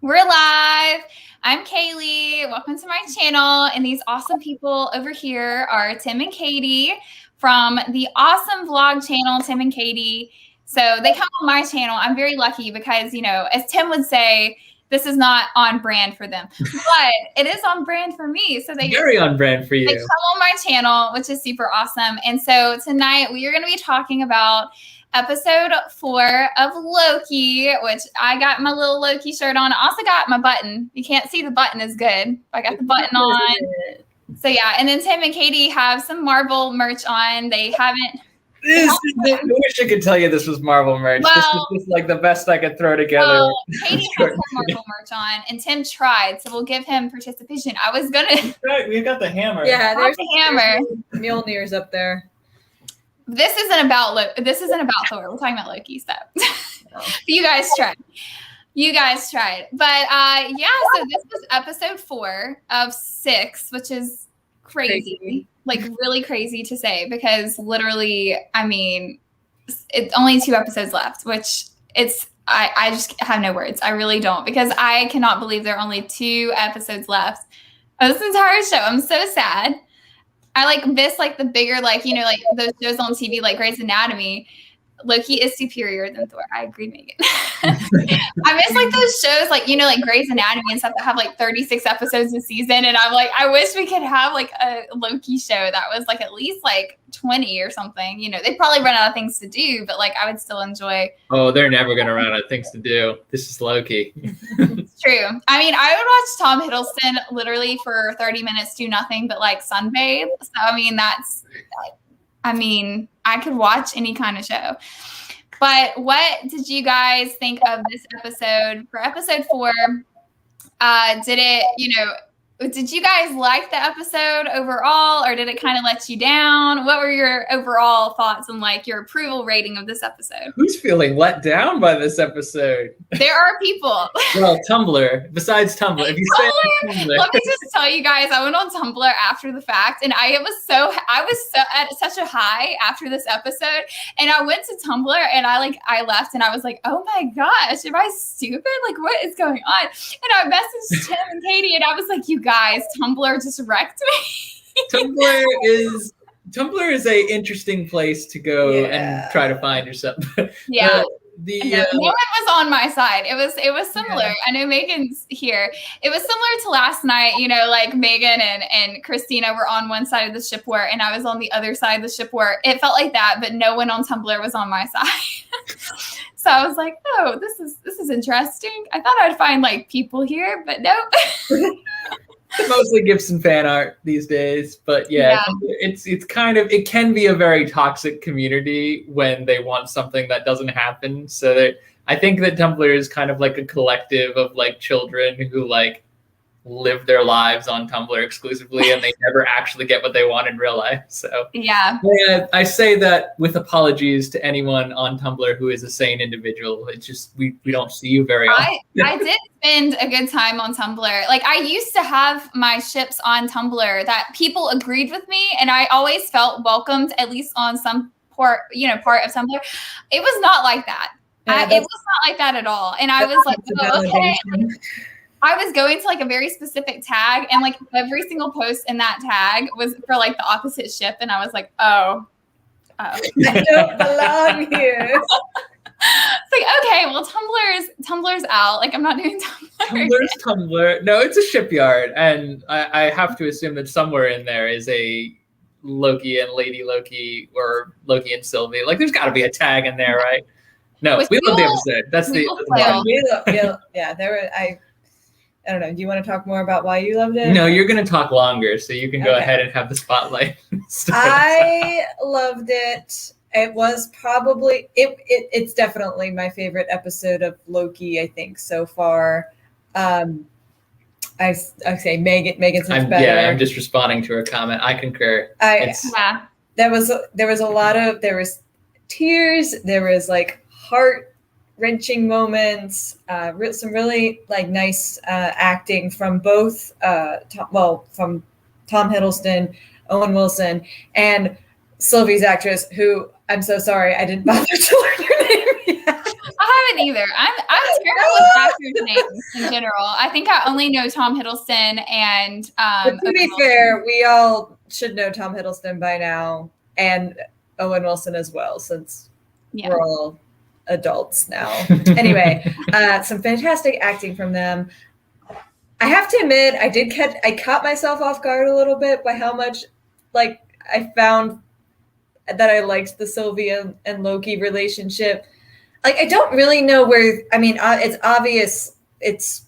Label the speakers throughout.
Speaker 1: We're live. I'm Kaylee. Welcome to my channel. And these awesome people over here are Tim and Katie from the awesome vlog channel, Tim and Katie. So they come on my channel. I'm very lucky because, as Tim would say, this is not on brand for them, but it is on brand for me. So they
Speaker 2: very on brand for you.
Speaker 1: They come on my channel, which is super awesome. And so tonight we are going to be talking about episode 4 of Loki, which I got my little Loki shirt on. I also got my button. You can't see the button is good. I got the button on. So yeah, and then Tim and Katie have some Marvel merch on. They haven't.
Speaker 2: I wish I could tell you this was Marvel merch.
Speaker 1: Well,
Speaker 2: this was just like the best I could throw together.
Speaker 1: Well, Katie has some Marvel merch on, and Tim tried, so we'll give him participation. I was gonna.
Speaker 2: Right, we've got the hammer.
Speaker 3: Yeah, there's
Speaker 1: the hammer.
Speaker 3: Mjolnir's up there.
Speaker 1: This isn't about Thor. We're talking about Loki stuff. You guys tried. But so this was episode 4 of 6, which is crazy. Like really crazy to say because literally, it's only 2 episodes left, which I just have no words. I really don't, because I cannot believe there are only 2 episodes left of this entire show. I'm so sad. I miss the bigger, those shows on TV like Grey's Anatomy. Loki is superior than Thor. I agree, Megan. I miss those shows like Grey's Anatomy and stuff that have 36 episodes a season. And I'm I wish we could have a Loki show that was at least 20 or something. They'd probably run out of things to do, but I would still enjoy.
Speaker 2: Oh, they're never going to run out of things to do. This is Loki.
Speaker 1: It's true. I would watch Tom Hiddleston literally for 30 minutes do nothing but sunbathe. So I could watch any kind of show. But what did you guys think of this episode? For episode 4, did you guys like the episode overall, or did it kind of let you down? What were your overall thoughts on your approval rating of this episode?
Speaker 2: Who's feeling let down by this episode?
Speaker 1: There are people.
Speaker 2: Well, Tumblr. Besides Tumblr, if you say Tumblr.
Speaker 1: Let me just tell you guys, I went on Tumblr after the fact, and I was so at such a high after this episode, and I went to Tumblr, and I left, and I was like, oh my gosh, am I stupid? What is going on? And I messaged Tim and Katie, and I was like, you guys, Tumblr just wrecked me.
Speaker 2: Tumblr is a interesting place to go and try to find yourself.
Speaker 1: Yeah. No one was on my side. It was similar. Yeah. I know Megan's here. It was similar to last night, Megan and Christina were on one side of the ship war, and I was on the other side of the ship war. It felt like that, but no one on Tumblr was on my side. So I was like, oh, this is interesting. I thought I'd find people here, but nope.
Speaker 2: Mostly Gibson fan art these days, but it can be a very toxic community when they want something that doesn't happen. So I think that Tumblr is kind of a collective of children who live their lives on Tumblr exclusively, and they never actually get what they want in real life. So yeah, I say that with apologies to anyone on Tumblr who is a sane individual. It's just we don't see you very often.
Speaker 1: I did spend a good time on Tumblr. I used to have my ships on Tumblr that people agreed with me, and I always felt welcomed, at least on some part of Tumblr. It was not like that.
Speaker 3: Yeah,
Speaker 1: it was not like that at all. And I was like, oh, okay. I was going to a very specific tag, and every single post in that tag was for the opposite ship, and I was like, oh.
Speaker 3: I don't belong here.
Speaker 1: It's okay, well, Tumblr's out. I'm not doing Tumblr.
Speaker 2: Tumblr's Tumblr. No, it's a shipyard, and I have to assume that somewhere in there is a Loki and Lady Loki, or Loki and Sylvie. There's got to be a tag in there, right? No, we love the episode. That's
Speaker 3: I don't know. Do you want to talk more about why you loved it?
Speaker 2: No, you're going to talk longer, so you can go ahead and have the spotlight.
Speaker 3: I loved it. It was probably it's definitely my favorite episode of Loki, I think, so far. I say Megan's much better.
Speaker 2: Yeah, I'm just responding to her comment. I concur.
Speaker 3: There was tears. There was heart-wrenching moments. Some really nice acting from both. From Tom Hiddleston, Owen Wilson, and Sylvie's actress, who I'm so sorry I didn't bother to learn her name yet.
Speaker 1: I haven't either. I'm terrible with actors' names in general. I think I only know Tom Hiddleston and.
Speaker 3: But to be fair, we all should know Tom Hiddleston by now, and Owen Wilson as well, since we're all adults now. Anyway, some fantastic acting from them. I have to admit, I caught myself off guard a little bit by how much, like, I found that I liked the Sylvia and Loki relationship. Like, I don't really know where, I mean, it's obvious it's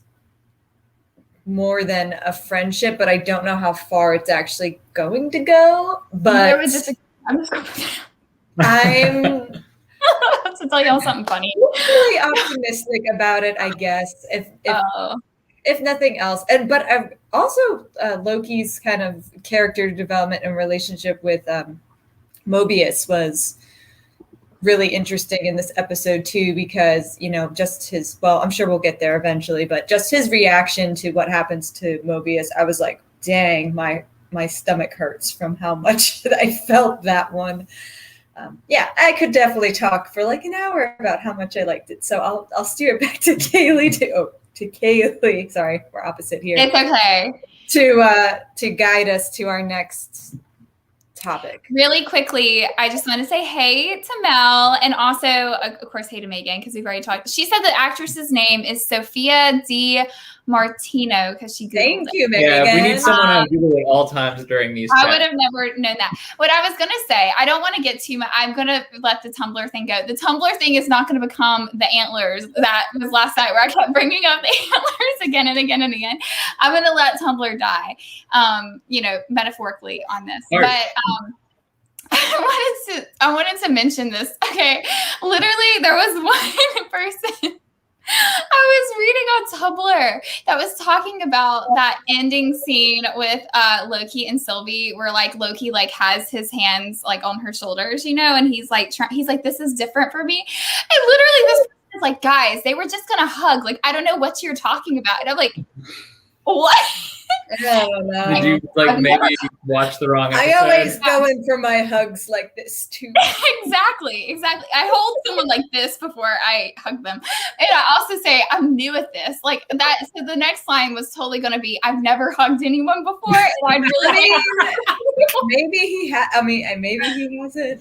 Speaker 3: more than a friendship, but I don't know how far it's actually going to go. But I'm just I'm
Speaker 1: to tell y'all something funny.
Speaker 3: Really optimistic about it, I guess. If nothing else, but also Loki's kind of character development and relationship with Mobius was really interesting in this episode too, because just his, well, I'm sure we'll get there eventually, but just his reaction to what happens to Mobius, I was like, dang, my stomach hurts from how much that I felt that one. I could definitely talk for like an hour about how much I liked it, so I'll steer it back to Kaylee to Kaylee. Sorry, we're opposite here.
Speaker 1: It's okay.
Speaker 3: To guide us to our next topic.
Speaker 1: Really quickly, I just want to say hey to Mel, and also, of course, hey to Megan, because we've already talked. She said the actress's name is Sophia Di Martino, because she Googled
Speaker 3: Thank you, Megan.
Speaker 2: Yeah, we need someone on Google at all times during these chats.
Speaker 1: I would have never known that. What I was going to say, I don't want to get too much. I'm going to let the Tumblr thing go. The Tumblr thing is not going to become the antlers that was last night, where I kept bringing up the antlers again and again and again. I'm going to let Tumblr die, metaphorically on this. But I wanted to mention this. Okay, literally, there was one person I was reading on Tumblr that was talking about that ending scene with Loki and Sylvie, where like Loki like has his hands like on her shoulders, and he's like this is different for me. And literally this person is like, guys, they were just gonna hug. Like, I don't know what you're talking about. And I'm like, what?
Speaker 3: I don't know.
Speaker 2: Did you maybe watch the wrong episode?
Speaker 3: I always go in for my hugs like this too.
Speaker 1: Exactly. I hold someone like this before I hug them. And I also say I'm new at this. Like that. So the next line was totally going to be, I've never hugged anyone before. And I really
Speaker 3: maybe he has. I mean, maybe he hasn't.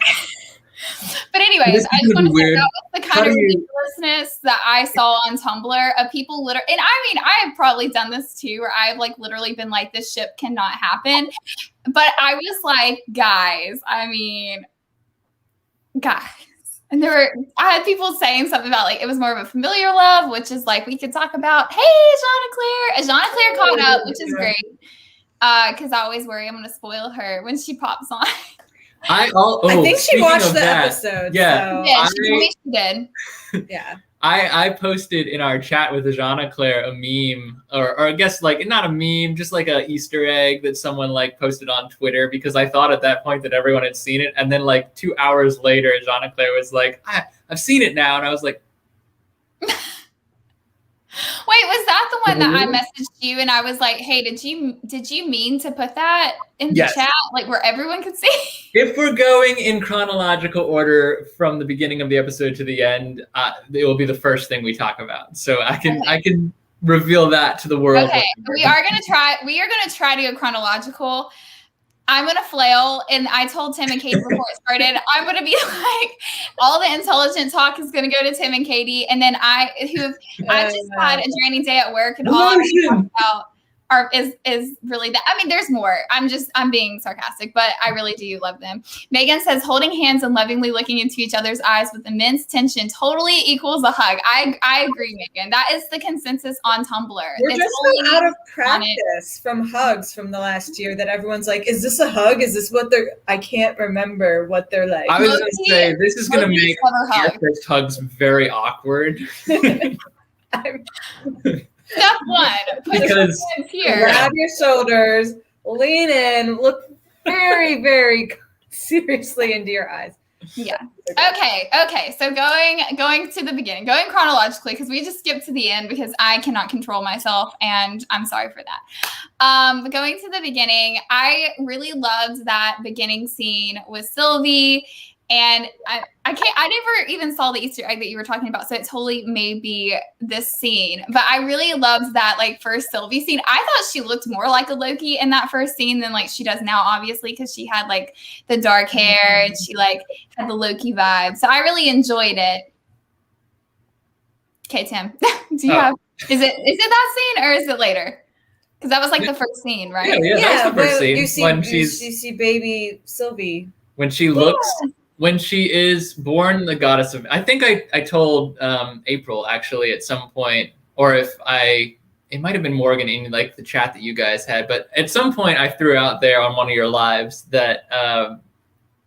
Speaker 1: But anyways, I just want to say that was the kind of ridiculousness that I saw on Tumblr of people literally, and I mean, I have probably done this too, where I've like literally been like, this ship cannot happen. But I was like, guys. And I had people saying something about like, it was more of a familiar love, which is like, we could talk about, hey, Jeanna Claire caught up, which is great. Because I always worry I'm going to spoil her when she pops on.
Speaker 3: I think she watched the episode.
Speaker 2: Yeah,
Speaker 1: so. She did.
Speaker 3: Yeah.
Speaker 2: I posted in our chat with Jeanna Claire a meme, or I guess like not a meme, just like a Easter egg that someone like posted on Twitter, because I thought at that point that everyone had seen it, and then like 2 hours later, Jeanna Claire was like, I've seen it now, and I was like.
Speaker 1: Wait, was that the one that I messaged you and I was like, hey, did you mean to put that in the chat, like where everyone could see?
Speaker 2: If we're going in chronological order from the beginning of the episode to the end, it will be the first thing we talk about. So I can reveal that to the world.
Speaker 1: Okay, we are gonna try to go chronological. I'm going to flail, and I told Tim and Katie before it started, I'm going to be like, all the intelligent talk is going to go to Tim and Katie, and then I just had a draining day at work, and all I'm talking about is really that. I mean, there's more. I'm being sarcastic, but I really do love them. Megan says, holding hands and lovingly looking into each other's eyes with immense tension totally equals a hug. I agree, Megan. That is the consensus on Tumblr.
Speaker 3: We're just so out of practice from hugs from the last year that everyone's like, is this a hug? Is this what they're, I can't remember what they're like.
Speaker 2: I was going to say, this is going to make our first hugs very awkward.
Speaker 1: Step one, put your hands here.
Speaker 3: Grab your shoulders, lean in, look very, very seriously into your eyes.
Speaker 1: Yeah. Okay. So going to the beginning, going chronologically, because we just skipped to the end because I cannot control myself, and I'm sorry for that. But going to the beginning, I really loved that beginning scene with Sylvie And I never even saw the Easter egg that you were talking about, so it totally may be this scene. But I really loved that like first Sylvie scene. I thought she looked more like a Loki in that first scene than like she does now, obviously, because she had like the dark hair and she like had the Loki vibe. So I really enjoyed it. Okay, Tim, do you have? Is it that scene or is it later? Because that was like the first scene, right?
Speaker 2: Yeah, that was the first scene.
Speaker 3: You see baby Sylvie.
Speaker 2: When she looks, when she is born the goddess of, I think I told April actually at some point, or if it might have been Morgan in like the chat that you guys had, but at some point I threw out there on one of your lives that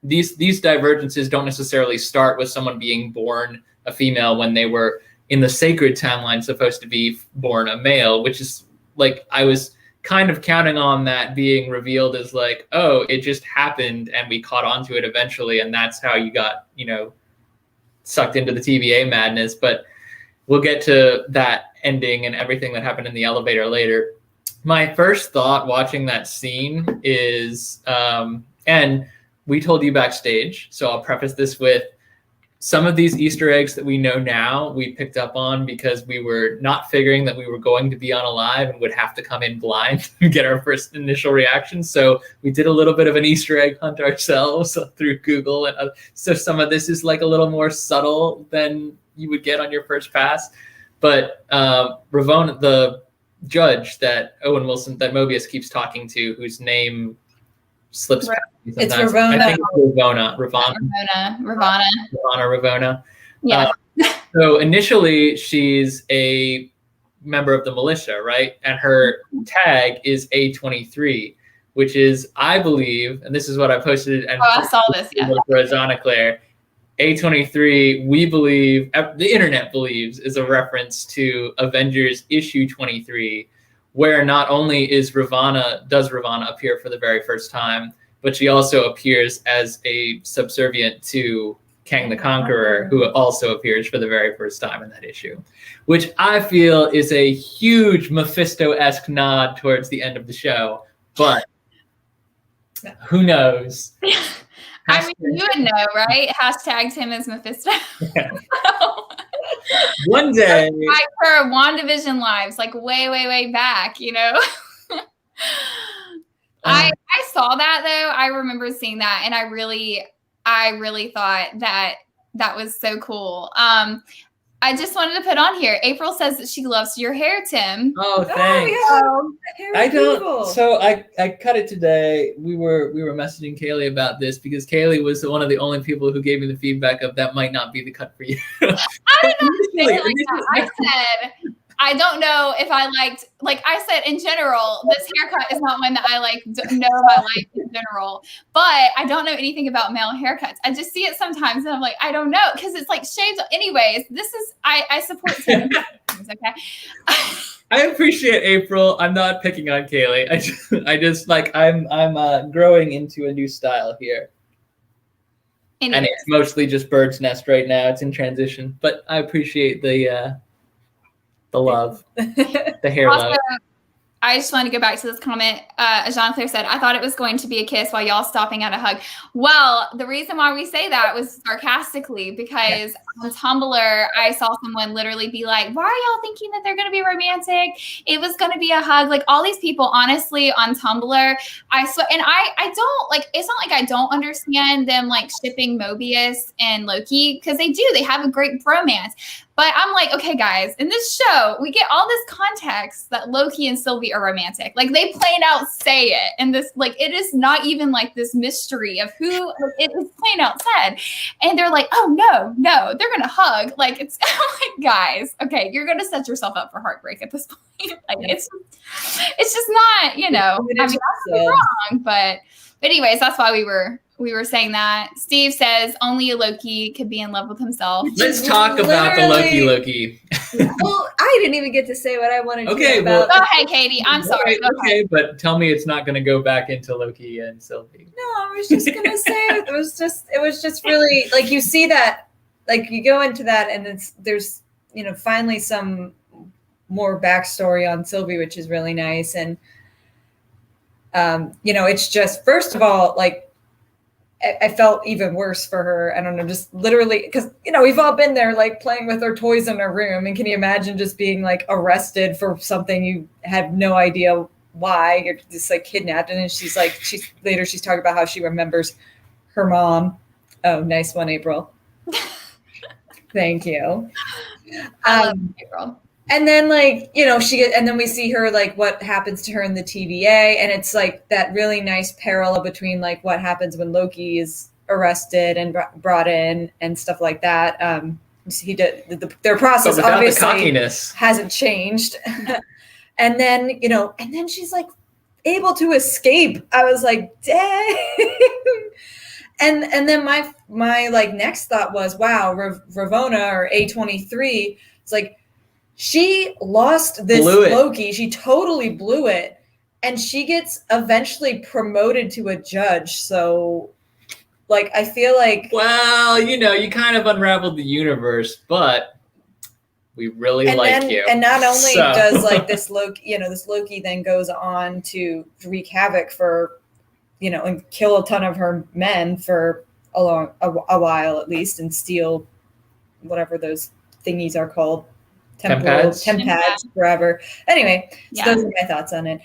Speaker 2: these divergences don't necessarily start with someone being born a female when they were in the sacred timeline supposed to be born a male, which is like, I was kind of counting on that being revealed as like, oh, it just happened and we caught on to it eventually. And that's how you got, sucked into the TVA madness. But we'll get to that ending and everything that happened in the elevator later. My first thought watching that scene is, and we told you backstage, so I'll preface this with, some of these Easter eggs that we know now, we picked up on because we were not figuring that we were going to be on a live and would have to come in blind and get our first initial reaction. So we did a little bit of an Easter egg hunt ourselves through Google. And so some of this is like a little more subtle than you would get on your first pass. But Ravonna, the judge that Owen Wilson, that Mobius keeps talking to, whose name slips past me sometimes.
Speaker 3: It's Ravonna.
Speaker 2: I think it's Ravonna.
Speaker 1: Yeah.
Speaker 2: So initially she's a member of the militia, right? And her tag is A23, which is, I believe, and this is what I posted. And
Speaker 1: I saw this. Yeah.
Speaker 2: For Claire, A23, we believe, the internet believes, is a reference to Avengers issue 23, where not only does Ravonna appear for the very first time, but she also appears as a subservient to Kang the Conqueror, who also appears for the very first time in that issue, which I feel is a huge Mephisto-esque nod towards the end of the show. But who knows?
Speaker 1: I mean, you would know, right? Hashtag Tim as Mephisto.
Speaker 2: Yeah. One day.
Speaker 1: Like for WandaVision lives, like way, way, way back, I saw that though. I remember seeing that, and I really thought that was so cool. I just wanted to put on here. April says that she loves your hair, Tim.
Speaker 2: Oh, thanks.
Speaker 3: Oh, yeah.
Speaker 2: I don't. So I cut it today. We were messaging Kaylee about this because Kaylee was one of the only people who gave me the feedback of that might not be the cut for you.
Speaker 1: I did not say it like that. I said I don't know if I liked. Like I said, in general, this haircut is not one that I like. Know if I like in general, but I don't know anything about male haircuts. I just see it sometimes, and I'm like, I don't know, because it's like shades. Anyways, this is I support Tim. Okay.
Speaker 2: I appreciate April. I'm not picking on Kaylee. I just like I'm growing into a new style here. And it's mostly just bird's nest right now. It's in transition, but I appreciate the love, the hair love.
Speaker 1: I just want to go back to this comment. Jean-Claire said, I thought it was going to be a kiss while y'all stopping at a hug. Well, the reason why we say that was sarcastically because on Tumblr, I saw someone literally be like, why are y'all thinking that they're going to be romantic? It was going to be a hug. Like all these people, honestly, on Tumblr, I swear, and I don't like, it's not like I don't understand them like shipping Mobius and Loki because they do. They have a great bromance. But I'm like, okay, guys, in this show, we get all this context that Loki and Sylvie are romantic. Like they plain out say it. And this, like, it is not even like this mystery of who, like, it is plain out said. And they're like, oh, no, they're going to hug. Like, it's like, guys, okay, you're going to set yourself up for heartbreak at this point. Like, it's just not, I mean, that's wrong. But anyways, that's why we were saying that. Steve says only a Loki could be in love with himself.
Speaker 2: Let's talk about the Loki.
Speaker 3: Well, I didn't even get to say what I wanted to say about.
Speaker 1: Go ahead, Katie. I'm sorry.
Speaker 2: Okay, but tell me it's not going to go back into Loki and Sylvie.
Speaker 3: No, I was just going to say it was just really like you see that, like you go into that and there's finally some more backstory on Sylvie, which is really nice. And it's just, first of all, like I felt even worse for her. I don't know, just literally, because, you know, we've all been there, like playing with our toys in our room. And can you imagine just being like arrested for something you have no idea why? You're just like kidnapped. And then she's talking about how she remembers her mom. Oh, nice one, April. Thank you.
Speaker 1: I love April.
Speaker 3: And then, like, you know, and then we see her, like, what happens to her in the TVA. And it's like that really nice parallel between like what happens when Loki is arrested and brought in and stuff like that. Their process obviously
Speaker 2: the cockiness
Speaker 3: hasn't changed. And then, you know, and then she's like able to escape. I was like, dang. And then my like next thought was, wow, Ravonna or A23, it's like, she lost this Loki. She totally blew it. And she gets eventually promoted to a judge. So, like, I feel like...
Speaker 2: Well, you know, you kind of unraveled the universe, but we really like you.
Speaker 3: And not only does, like, this Loki then goes on to wreak havoc for, you know, and kill a ton of her men for a while at least, and steal whatever those thingies are called. Tempads forever. Anyway, so those are my thoughts on it.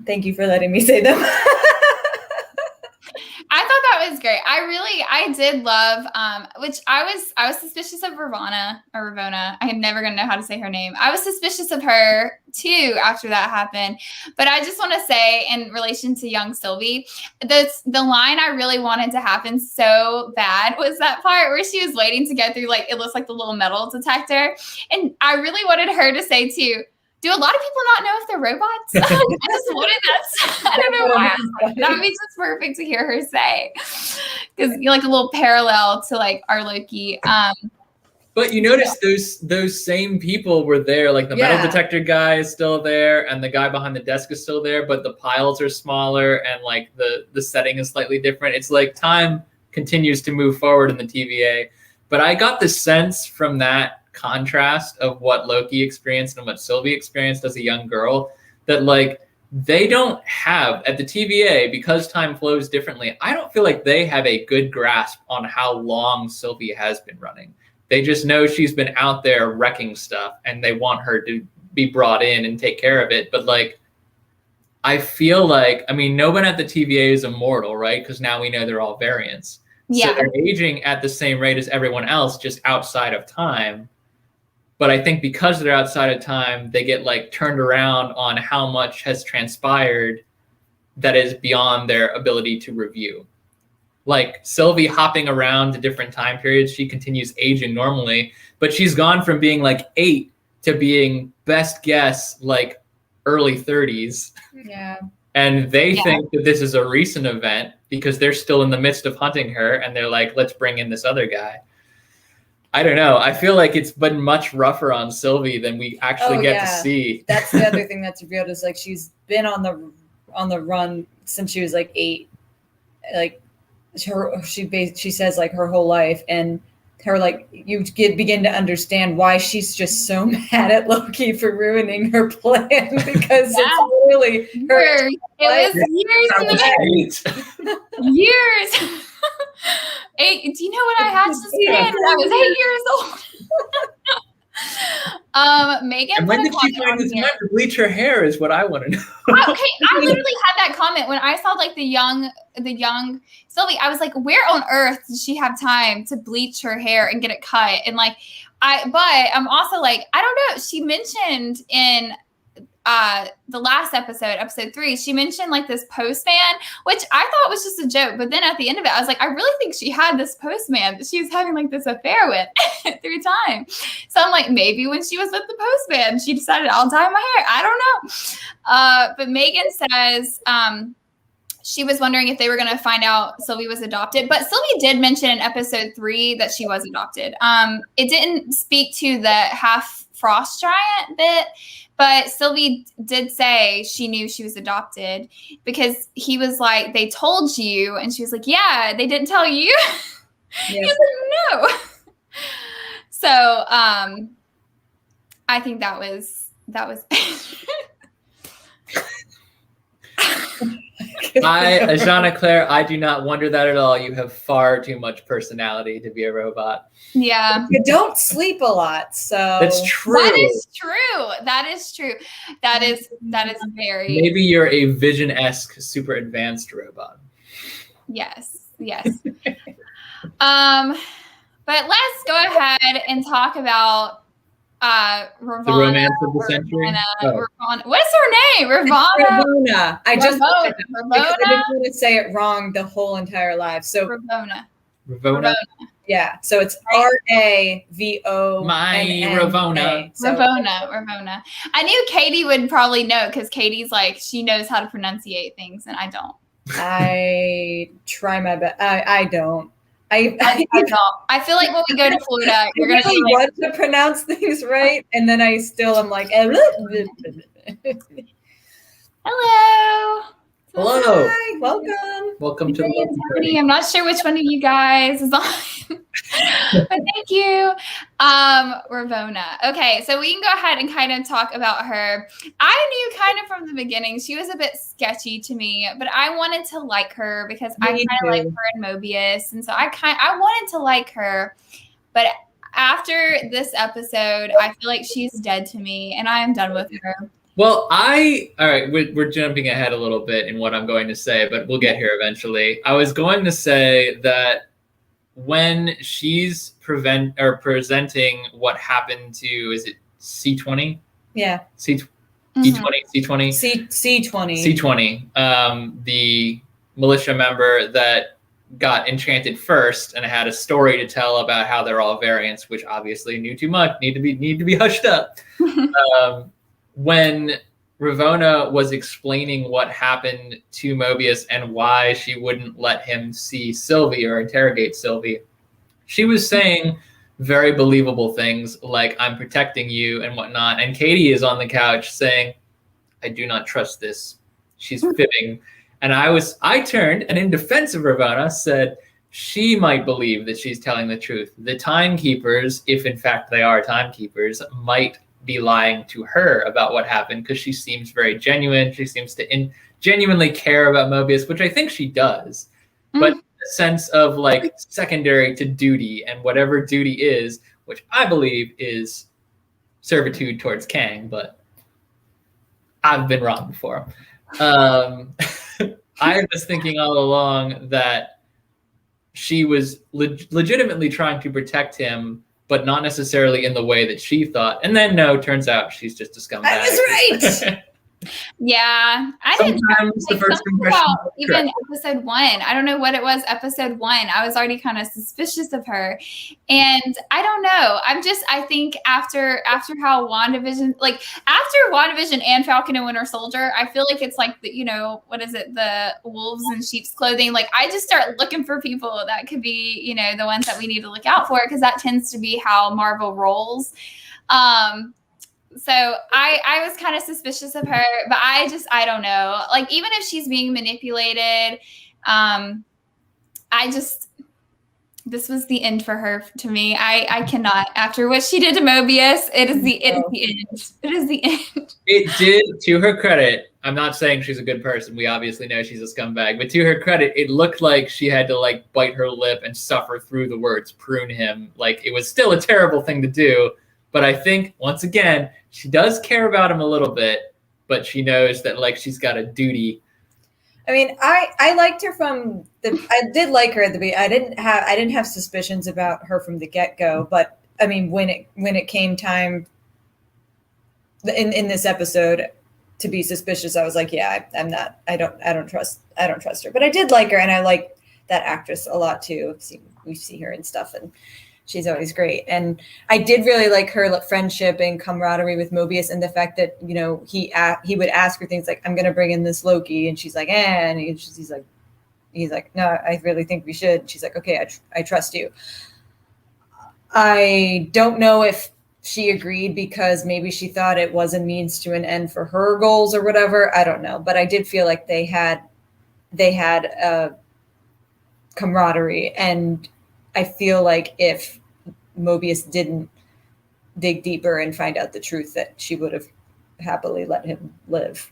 Speaker 3: Thank you for letting me say them.
Speaker 1: I thought that was great. I did love, which I was suspicious of Ravonna. I'm never gonna know how to say her name. I was suspicious of her too after that happened. But I just want to say, in relation to young Sylvie, the line I really wanted to happen so bad was that part where she was waiting to go through, like, it looks like the little metal detector. And I really wanted her to say too, do a lot of people not know if they're robots? I just wanted that. I don't know why. That would be just perfect to hear her say. Because you're like a little parallel to like our Loki.
Speaker 2: But you notice those same people were there. Like the metal detector guy is still there, and the guy behind the desk is still there, but the piles are smaller, and like the setting is slightly different. It's like time continues to move forward in the TVA. But I got the sense from that contrast of what Loki experienced and what Sylvie experienced as a young girl, that like they don't have at the TVA, because time flows differently. I don't feel like they have a good grasp on how long Sylvie has been running. They just know she's been out there wrecking stuff, and they want her to be brought in and take care of it. But like, I feel like, I mean, no one at the TVA is immortal, right? Because now we know they're all variants. Yeah. So they're aging at the same rate as everyone else, just outside of time. But I think because they're outside of time, they get like turned around on how much has transpired that is beyond their ability to review. Like Sylvie hopping around to different time periods, she continues aging normally, but she's gone from being like 8 to being best guess like early 30s.
Speaker 3: Yeah.
Speaker 2: And they think that this is a recent event because they're still in the midst of hunting her, and they're like, let's bring in this other guy. I don't know. I feel like it's been much rougher on Sylvie than we actually get to see.
Speaker 3: That's the other thing that's revealed, is like she's been on the run since she was like 8. Like she says like her whole life, and her like you begin to understand why she's just so mad at Loki for ruining her plan, because it's really her.
Speaker 1: It was years. 8. Do you know what I had to see then? I was 8 years old. Megan.
Speaker 2: And when did she find this time to bleach her hair is what I want to know.
Speaker 1: Okay, I literally had that comment when I saw like the young Sylvie. I was like, where on earth did she have time to bleach her hair and get it cut? And like, but I'm also like, I don't know. She mentioned in the last episode 3, she mentioned like this postman, which I thought was just a joke. But then at the end of it, I was like, I really think she had this postman that she was having like this affair with through time. So I'm like, maybe when she was with the postman, she decided I'll dye my hair. I don't know. But Megan says she was wondering if they were going to find out Sylvie was adopted. But Sylvie did mention in episode 3 that she was adopted. It didn't speak to the half frost giant bit, but Sylvie did say she knew she was adopted because he was like, they told you. And she was like, yeah, they didn't tell you. Yeah. He was like, no. So I think that was
Speaker 2: Jeanna Claire, I do not wonder that at all. You have far too much personality to be a robot.
Speaker 1: Yeah.
Speaker 3: You don't sleep a lot, so
Speaker 2: that's true.
Speaker 1: That is true. That is true. That is very.
Speaker 2: Maybe you're a Vision-esque super advanced robot.
Speaker 1: Yes. But let's go ahead and talk about Ravonna.
Speaker 2: The romance of the century.
Speaker 1: Ravonna. What's her name? Ravonna.
Speaker 3: I just
Speaker 1: Ravonna.
Speaker 3: Because I didn't want to say it wrong the whole entire life. So
Speaker 2: Ravonna.
Speaker 3: Yeah. So it's Ravona.
Speaker 2: My Ravonna.
Speaker 3: So.
Speaker 1: Ravonna. I knew Katie would probably know because Katie's like she knows how to pronunciate things and I don't.
Speaker 3: I try my best. I don't.
Speaker 1: I don't. I feel like when we go to Florida, you're gonna
Speaker 3: really want to pronounce things right, and then I still am like, hello.
Speaker 1: Hi,
Speaker 3: welcome
Speaker 2: to the
Speaker 1: party. I'm not sure which one of you guys is on, but thank you, Ravonna. Okay, so we can go ahead and kind of talk about her. I knew kind of from the beginning she was a bit sketchy to me, but I wanted to like her because I kind of like her in Mobius, and so I wanted to like her, but after this episode, I feel like she's dead to me, and I am done with her.
Speaker 2: Well, all right, we're jumping ahead a little bit in what I'm going to say, but we'll get here eventually. I was going to say that when she's presenting what happened to, is it C20?
Speaker 3: Yeah.
Speaker 2: C20. The militia member that got enchanted first and had a story to tell about how they're all variants, which obviously knew too much, need to be hushed up. When Ravonna was explaining what happened to Mobius and why she wouldn't let him see Sylvie or interrogate Sylvie, she was saying very believable things like, I'm protecting you and whatnot. And Katie is on the couch saying, I do not trust this. She's fibbing. And I turned and in defense of Ravonna said, she might believe that she's telling the truth. The timekeepers, if in fact they are timekeepers, might be lying to her about what happened because she seems very genuine. She seems to genuinely care about Mobius, which I think she does. But the sense of like secondary to duty and whatever duty is, which I believe is servitude towards Kang, but I've been wrong before. I was thinking all along that she was legitimately trying to protect him, but not necessarily in the way that she thought. And then, no, turns out she's just a scumbag.
Speaker 3: I was right.
Speaker 1: Yeah. I didn't know the first impression about even episode 1. I don't know what it was, episode 1. I was already kind of suspicious of her. And I don't know. I think after how WandaVision, like after WandaVision and Falcon and Winter Soldier, I feel like it's like the, what is it? The wolves in sheep's clothing. Like I just start looking for people that could be, the ones that we need to look out for, because that tends to be how Marvel rolls. So I was kind of suspicious of her, but I don't know. Like, even if she's being manipulated, this was the end for her to me. I cannot, after what she did to Mobius, it is the end. It is the end.
Speaker 2: It did, to her credit. I'm not saying she's a good person. We obviously know she's a scumbag, but to her credit, it looked like she had to like bite her lip and suffer through the words, prune him. Like, it was still a terrible thing to do. But I think, once again, she does care about him a little bit, but she knows that like she's got a duty.
Speaker 3: I mean, I liked her I did like her at the beginning. I didn't have suspicions about her from the get-go, but I mean, when it came time in this episode to be suspicious, I was like, yeah, I don't trust her. But I did like her, and I like that actress a lot too. We see her and stuff, and she's always great. And I did really like her friendship and camaraderie with Mobius, and the fact that, he would ask her things like, I'm going to bring in this Loki. And she's like, and he's like, no, I really think we should. And she's like, okay, I trust you. I don't know if she agreed because maybe she thought it was a means to an end for her goals or whatever. I don't know. But I did feel like they had camaraderie, and I feel like if Mobius didn't dig deeper and find out the truth, that she would have happily let him live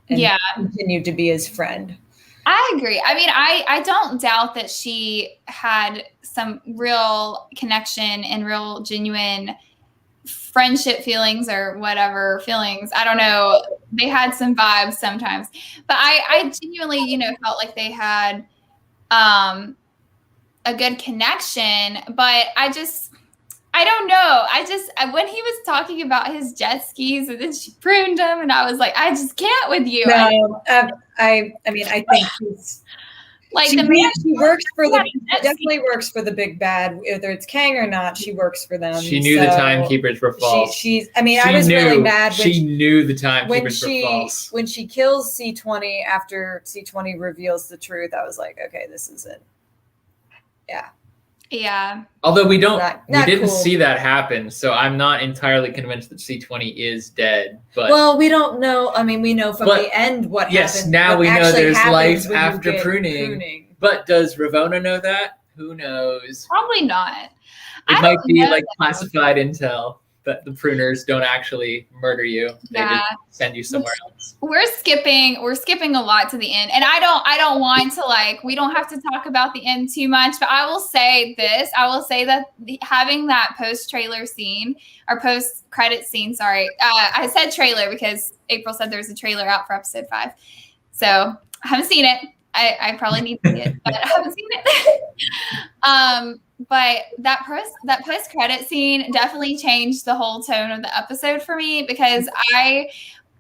Speaker 3: and continued to be his friend.
Speaker 1: I agree. I mean, I don't doubt that she had some real connection and real genuine friendship feelings or whatever feelings. I don't know. They had some vibes sometimes, but I genuinely, felt like they had a good connection, but I don't know. When he was talking about his jet skis and then she pruned him, and I was like, I just can't with you.
Speaker 3: No, I mean, I think she's
Speaker 1: like
Speaker 3: she works for definitely works for the big bad, whether it's Kang or not. She works for them.
Speaker 2: She knew the timekeepers were false.
Speaker 3: I was really mad when
Speaker 2: she knew the timekeepers were false.
Speaker 3: When she kills C20 after C20 reveals the truth, I was like, okay, this isn't. Yeah.
Speaker 1: Yeah.
Speaker 2: Although we didn't see that happen, so I'm not entirely convinced that C20 is dead. But
Speaker 3: we don't know. I mean, we know from the end what happened.
Speaker 2: Yes, now we know there's life after pruning. But does Ravonna know that? Who knows?
Speaker 1: Probably not.
Speaker 2: It might be like classified intel that the pruners don't actually murder you. They just send you somewhere else.
Speaker 1: We're skipping a lot to the end. And I don't want to we don't have to talk about the end too much, but I will say this. I will say that having that post-trailer scene or post-credit scene, sorry. I said trailer because April said there's a trailer out for episode 5. So I haven't seen it. I probably need to see it, but I haven't seen it. But that post-credit scene definitely changed the whole tone of the episode for me, because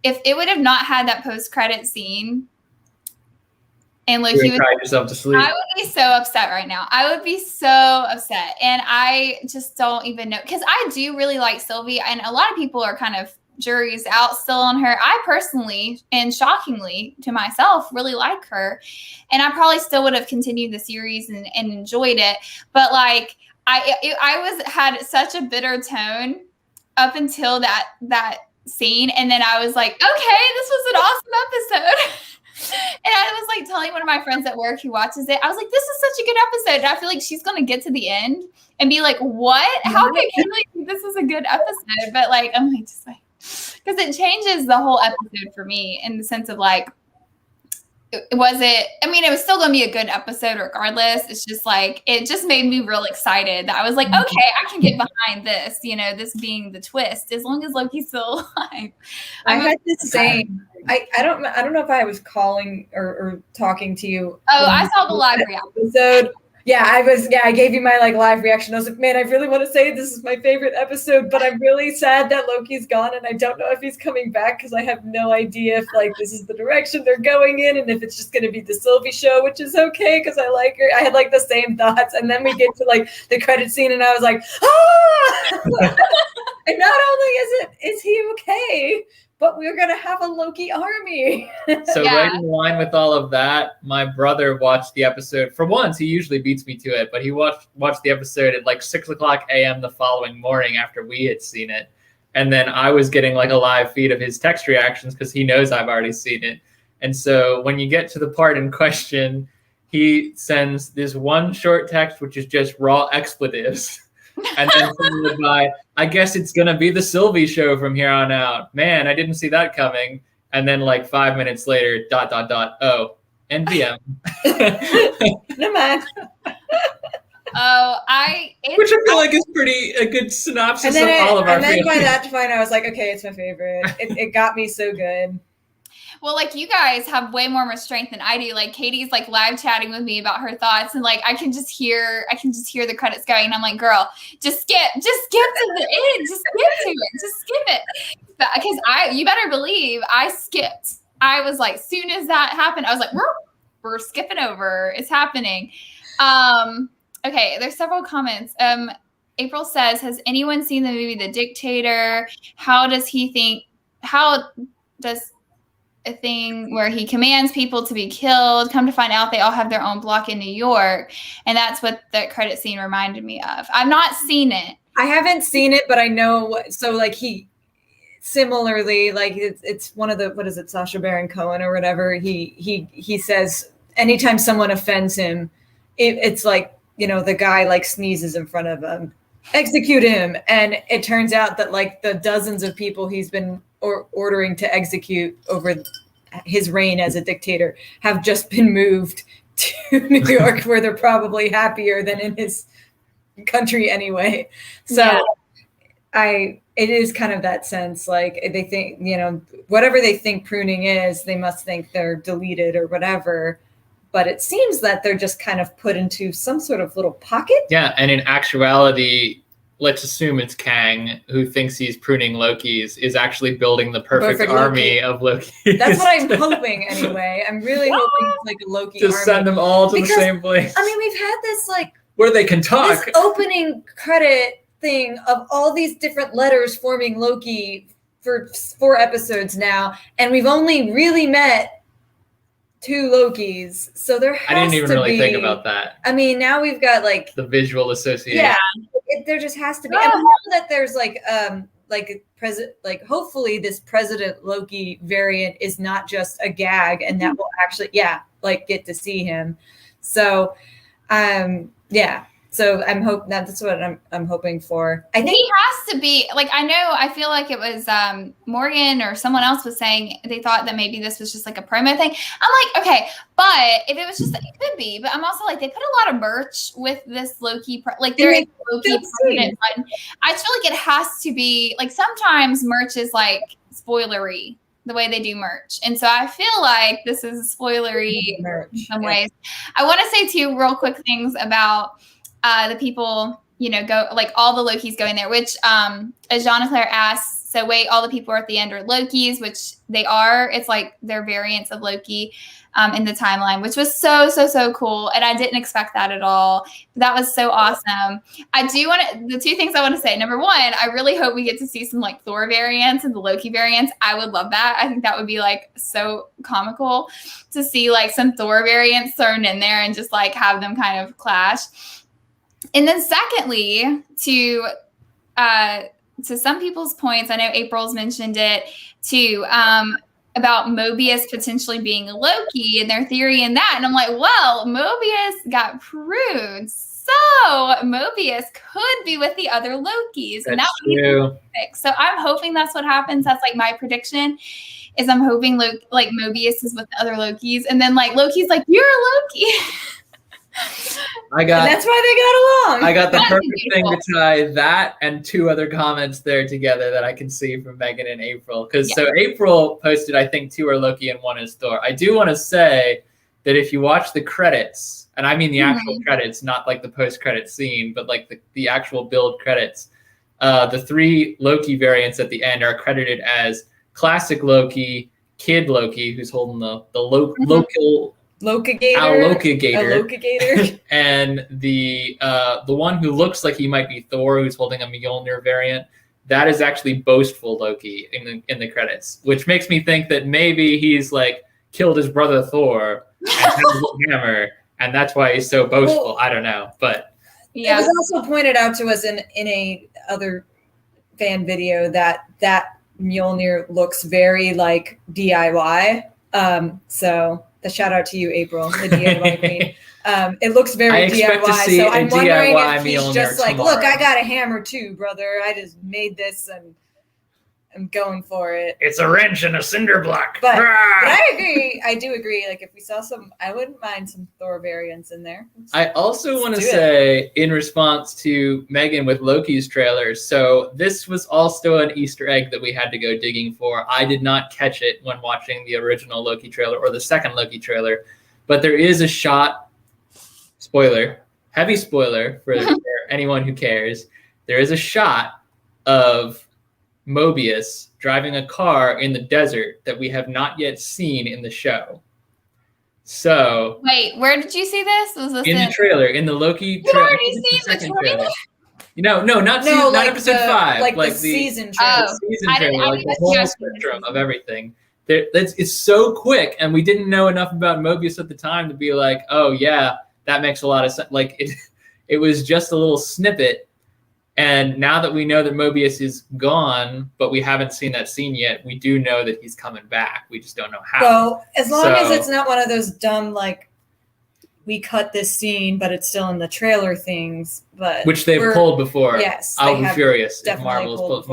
Speaker 1: if it would have not had that post-credit scene and Loki would
Speaker 2: cry yourself to sleep,
Speaker 1: I would be so upset right now. I would be so upset. And I just don't even know, because I do really like Sylvie, and a lot of people are kind of jury's out still on her. I personally, and shockingly to myself, really like her, and I probably still would have continued the series and enjoyed it. But I had such a bitter tone up until that scene, and then I was like, okay, this was an awesome episode. And I was telling one of my friends at work who watches it, I was like, this is such a good episode. And I feel like she's gonna get to the end and be like, what? How could Kaylee think this is a good episode? But I'm because it changes the whole episode for me in the sense of it was still going to be a good episode regardless. It's just it just made me real excited that I was like, okay, I can get behind this, this being the twist, as long as Loki's still alive.
Speaker 3: I had the same. I don't know if I was calling or talking to you.
Speaker 1: Oh, I saw the live
Speaker 3: episode. Yeah, I gave you my live reaction. I was like, man, I really want to say this is my favorite episode, but I'm really sad that Loki's gone, and I don't know if he's coming back, because I have no idea if this is the direction they're going in, and if it's just going to be the Sylvie show, which is okay because I like her. I had the same thoughts, and then we get to the credit scene, and I was like, ah! And not only is he okay, but we're going to have a Loki army.
Speaker 2: So right in line with all of that, my brother watched the episode. For once, he usually beats me to it, but he watched the episode at 6:00 a.m. the following morning after we had seen it. And then I was getting a live feed of his text reactions because he knows I've already seen it. And so when you get to the part in question, he sends this one short text, which is just raw expletives. And then followed by, I guess it's going to be the Sylvie show from here on out. Man, I didn't see that coming. And then 5 minutes later, ... Oh, NPM.
Speaker 3: No man.
Speaker 1: Which
Speaker 2: I feel like is a good synopsis of all of our
Speaker 3: And then by that point, I was like, okay, it's my favorite. It got me so good.
Speaker 1: Well, you guys have way more restraint than I do. Katie's live chatting with me about her thoughts, and I can just hear the credits going, and I'm like, girl, just skip to the end, just skip it. But because you better believe I skipped. I was soon as that happened, I was like, we're skipping over. It's happening. Okay, there's several comments. April says, has anyone seen the movie The Dictator? How does a thing where he commands people to be killed? Come to find out, they all have their own block in New York. And that's what that credit scene reminded me of. I've not seen it.
Speaker 3: I haven't seen it, but I know. So he similarly, it's one of the, what is it, Sacha Baron Cohen or whatever. He says anytime someone offends him, it's the guy sneezes in front of him, execute him. And it turns out that the dozens of people he's been ordering to execute over his reign as a dictator have just been moved to New York, where they're probably happier than in his country anyway. So it is kind of that sense, like they think, whatever they think pruning is, they must think they're deleted or whatever. But it seems that they're just kind of put into some sort of little pocket.
Speaker 2: Yeah, and in actuality, let's assume it's Kang, who thinks he's pruning Lokis, is actually building the perfect army of Loki.
Speaker 3: That's what I'm hoping anyway. I'm really hoping it's like a Loki army.
Speaker 2: Just send them all to the same place.
Speaker 3: I mean, we've had this like...
Speaker 2: where they can talk.
Speaker 3: This opening credit thing of all these different letters forming Loki for 4 episodes now, and we've only really met 2 Lokis, so there has to be...
Speaker 2: I didn't even really think about that.
Speaker 3: I mean, now we've got like...
Speaker 2: the visual association.
Speaker 3: Yeah, there just has to be. And we know that there's hopefully this President Loki variant is not just a gag, and that will actually, get to see him. So, So that's what I'm hoping for. I think
Speaker 1: he has to be like, I feel like it was Morgan or someone else was saying they thought that maybe this was just like a promo thing. I'm like, okay, but if it was just, it could be, but I'm also like, they put a lot of merch with this Loki, there is Loki president button. I just feel like it has to be like, sometimes merch is like spoilery, the way they do merch. And so I feel like this is spoilery merch in some ways. I want to say 2 real quick things about the people, go like all the Lokis going there, which as Jean Claire asks, so wait, all the people at the end are Lokis, which they are. It's like they're variants of Loki in the timeline, which was so cool. And I didn't expect that at all. That was so awesome. The 2 things I want to say. Number 1, I really hope we get to see some like Thor variants and the Loki variants. I would love that. I think that would be like so comical to see like some Thor variants thrown in there and just like have them kind of clash. And then secondly, to some people's points, I know April's mentioned it too, about Mobius potentially being a Loki and their theory in that. And I'm like, well, Mobius got pruned. So Mobius could be with the other Lokis. And that would be perfect. So I'm hoping that's what happens. That's like my prediction. Is I'm hoping like Mobius is with the other Lokis. And then like Loki's like, you're a Loki.
Speaker 3: And that's why they got along.
Speaker 2: I got the perfect thing to tie that and 2 other comments there together that I can see from Megan and April. So April posted, I think 2 are Loki and 1 is Thor. I do want to say that if you watch the credits, and I mean the actual credits, not like the post-credit scene, but like the actual build credits, the 3 Loki variants at the end are credited as classic Loki, Kid Loki, who's holding the local
Speaker 3: Loki-gator.
Speaker 2: And the one who looks like he might be Thor, who's holding a Mjolnir variant, that is actually boastful Loki in the credits, which makes me think that maybe he's like killed his brother Thor and has a hammer, and that's why he's so boastful. Well, I don't know, but
Speaker 3: it was also pointed out to us in a other fan video that Mjolnir looks very like DIY. So the shout out to you, April, the DIY queen. It looks very DIY. So I'm wondering if he's just like, look, I got a hammer too, brother. I just made this and I'm going for it.
Speaker 2: It's a wrench and a cinder block.
Speaker 3: But I agree. I do agree. Like if we saw I wouldn't mind some Thor variants in there.
Speaker 2: I also want to say, in response to Megan with Loki's trailer, so this was also an Easter egg that we had to go digging for. I did not catch it when watching the original Loki trailer or the second Loki trailer, but there is a shot, heavy spoiler for anyone who cares. There is a shot of Mobius driving a car in the desert that we have not yet seen in the show. So
Speaker 1: wait, where did you see this? Was this
Speaker 2: in the trailer? In the Loki
Speaker 1: trailer? You already seen the trailer?
Speaker 2: Not episode 5.
Speaker 3: Like the season trailer.
Speaker 2: The season trailer, like the whole spectrum of everything. It's so quick, and we didn't know enough about Mobius at the time to be like, oh yeah, that makes a lot of sense. Like it was just a little snippet. And now that we know that Mobius is gone, but we haven't seen that scene yet, we do know that he's coming back. We just don't know how.
Speaker 3: Well, as long as it's not one of those dumb, like, we cut this scene, but it's still in the trailer things. But
Speaker 2: which they've pulled before.
Speaker 3: Yes.
Speaker 2: I'll be furious if Marvel is pulled.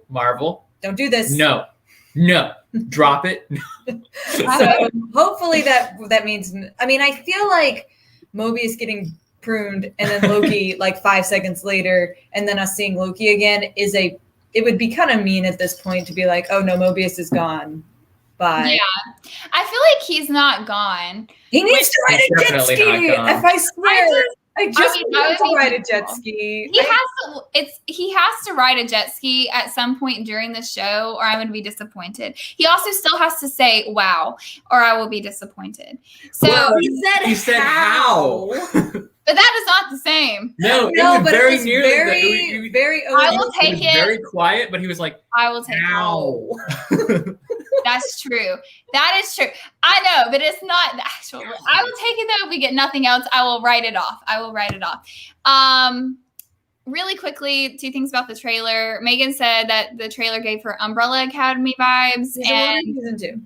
Speaker 2: Marvel?
Speaker 3: Don't do this.
Speaker 2: No. No, drop it.
Speaker 3: So hopefully that means. I mean, I feel like Mobius getting pruned and then Loki like 5 seconds later, and then us seeing Loki again it would be kind of mean at this point to be like, oh no, Mobius is gone. Bye.
Speaker 1: Yeah, I feel like he's not gone.
Speaker 3: He needs to ride a jet ski. If I swear. I want to ride a jet ski.
Speaker 1: He has to ride a jet ski at some point during the show, or I'm going to be disappointed. He also still has to say "wow," or I will be disappointed. So
Speaker 3: he said how.
Speaker 1: But that is not the same.
Speaker 2: No,
Speaker 3: but
Speaker 2: very
Speaker 3: it was
Speaker 2: nearly
Speaker 3: very.
Speaker 1: I will take it.
Speaker 2: Very quiet, but he was like,
Speaker 1: "I will take
Speaker 2: it."
Speaker 1: That's true. That is true. I know, but it's not the actual. I will take it though. If we get nothing else, I will write it off. Really quickly, 2 things about the trailer. Megan said that the trailer gave her Umbrella Academy vibes,
Speaker 3: season 2.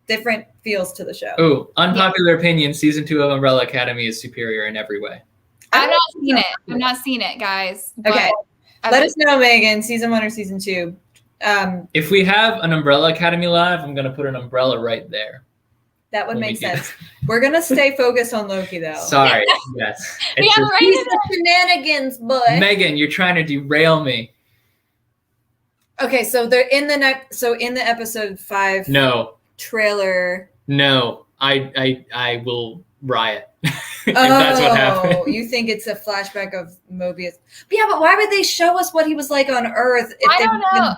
Speaker 3: Different feels to the show.
Speaker 2: Oh, unpopular opinion: season 2 of Umbrella Academy is superior in every way.
Speaker 1: I've not seen it, guys.
Speaker 3: Okay, let us know, Megan. Season 1 or season 2.
Speaker 2: If we have an Umbrella Academy live, I'm going to put an umbrella right there.
Speaker 3: That would make sense. We're going to stay focused on Loki, though.
Speaker 2: Sorry. Yes.
Speaker 1: We have
Speaker 3: shenanigans, boy.
Speaker 2: Megan, you're trying to derail me.
Speaker 3: Okay, so they're in the episode 5 trailer.
Speaker 2: No, I will riot. That's what happened.
Speaker 3: You think it's a flashback of Mobius? But yeah, but why would they show us what he was like on Earth? If
Speaker 1: I don't know.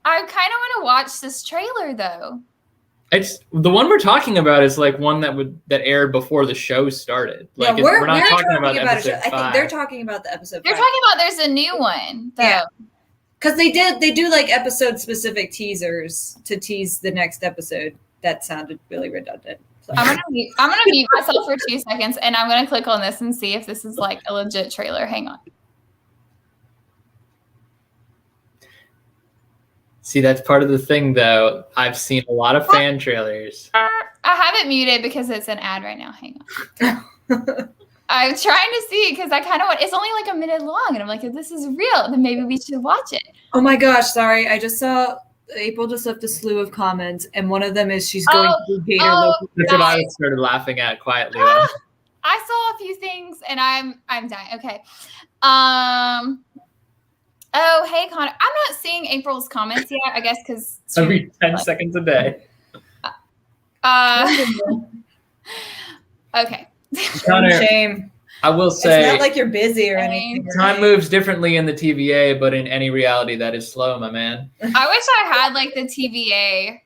Speaker 1: I kind of want to watch this trailer though.
Speaker 2: It's the one we're talking about is like one that aired before the show started. Like we're not talking about episode 5.
Speaker 3: I think they're talking about the episode.
Speaker 1: They're talking about there's a new one. Though.
Speaker 3: Yeah, because they do like episode specific teasers to tease the next episode. That sounded really redundant. So.
Speaker 1: I'm gonna mute myself for 2 seconds, and I'm gonna click on this and see if this is like a legit trailer. Hang on.
Speaker 2: See, that's part of the thing, though. I've seen a lot of fan trailers.
Speaker 1: I have it muted because it's an ad right now. Hang on. I'm trying to see because I kind of want. It's only like a minute long, and I'm like, if this is real, then maybe we should watch it.
Speaker 3: Oh my gosh! Sorry, I just saw. April just left a slew of comments, and one of them is she's going to Gator Loki.
Speaker 2: That's what I started laughing at quietly.
Speaker 1: I saw a few things, and I'm dying. Okay. Oh, hey, Connor. I'm not seeing April's comments yet. I guess because
Speaker 2: every 10 seconds a day.
Speaker 1: Okay.
Speaker 2: Connor,
Speaker 3: shame.
Speaker 2: I will say
Speaker 3: it's not like you're busy or anything.
Speaker 2: Time moves differently in the TVA, but in any reality, that is slow, my man.
Speaker 1: I wish I had like the TVA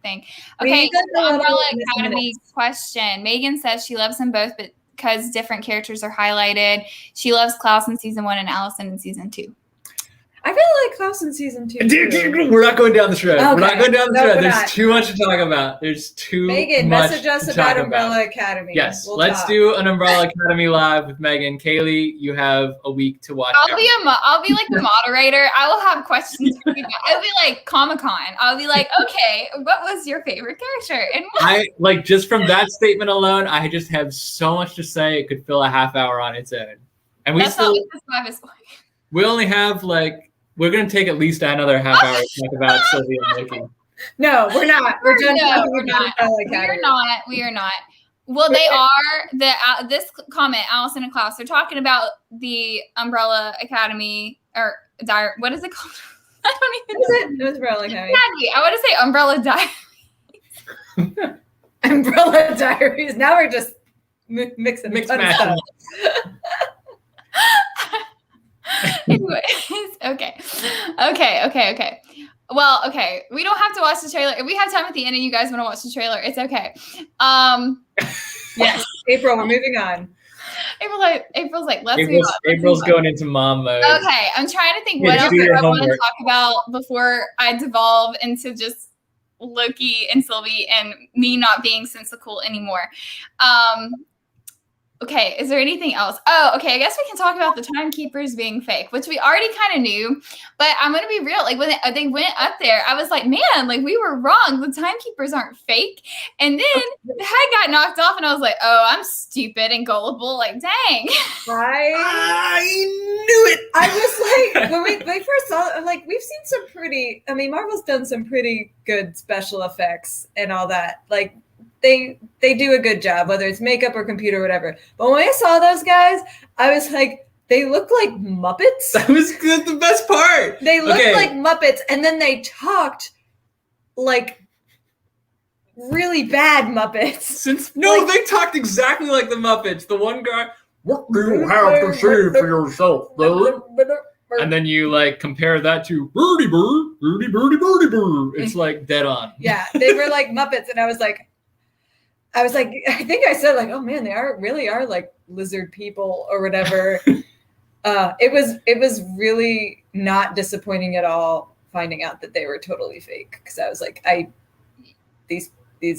Speaker 1: thing. Okay, Umbrella Academy question. Megan says she loves them both, but because different characters are highlighted. She loves Klaus in season 1 and Allison in season 2.
Speaker 3: I really like Klaus in season 2.
Speaker 2: Dude, we're not going down this road.
Speaker 3: Okay.
Speaker 2: We're not going down this road. There's too much to talk about.
Speaker 3: Megan, message us about Umbrella Academy.
Speaker 2: Yes, let's do an Umbrella Academy live with Megan. Kaylee, you have a week to watch.
Speaker 1: I'll be like the moderator. I will have questions for you. It'll be like Comic-Con. I'll be like, okay, what was your favorite character? And
Speaker 2: I like just from that statement alone, I just have so much to say. It could fill a half hour on its own. And we we only have we're going to take at least another half hour to talk about Sylvia and Loki.
Speaker 3: No, we're not. We're
Speaker 1: not. We are not. Well, they are. This comment, Allison and Klaus, they're talking about the Umbrella Academy or what is it called? I don't even know.
Speaker 3: It was Umbrella Academy.
Speaker 1: I want to say Umbrella Diaries.
Speaker 3: Umbrella Diaries. Now we're just mixing stuff.
Speaker 1: Anyways, okay. Well, okay. We don't have to watch the trailer. If we have time at the end and you guys want to watch the trailer, it's okay.
Speaker 3: Yes, April, we're moving on.
Speaker 1: April's like, let's move on.
Speaker 2: April's going into mom mode.
Speaker 1: Okay, I'm trying to think what else I want to talk about before I devolve into just Loki and Sylvie and me not being sensical anymore. Okay, is there anything else? Oh, okay, I guess we can talk about the timekeepers being fake, which we already kind of knew, but I'm going to be real. Like, when they went up there, I was like, man, like, we were wrong. The timekeepers aren't fake. And then the head got knocked off, and I was like, oh, I'm stupid and gullible. Like, dang.
Speaker 2: I knew it.
Speaker 3: I was like, when we first saw it, I'm like, we've seen some pretty, I mean, Marvel's done some pretty good special effects and all that. Like, they do a good job, whether it's makeup or computer or whatever. But when I saw those guys, I was like, they look like Muppets.
Speaker 2: That was the best part.
Speaker 3: They looked like Muppets, and then they talked like really bad Muppets.
Speaker 2: They talked exactly like the Muppets. The one guy, what do you have to say for yourself, bird? And then you like compare that to birdie bird, birdie birdie birdie bird. It's like dead on.
Speaker 3: Yeah, they were like Muppets, and I was like, I think I said like, oh man, they really are like lizard people or whatever. It was really not disappointing at all finding out that they were totally fake, because I was like, these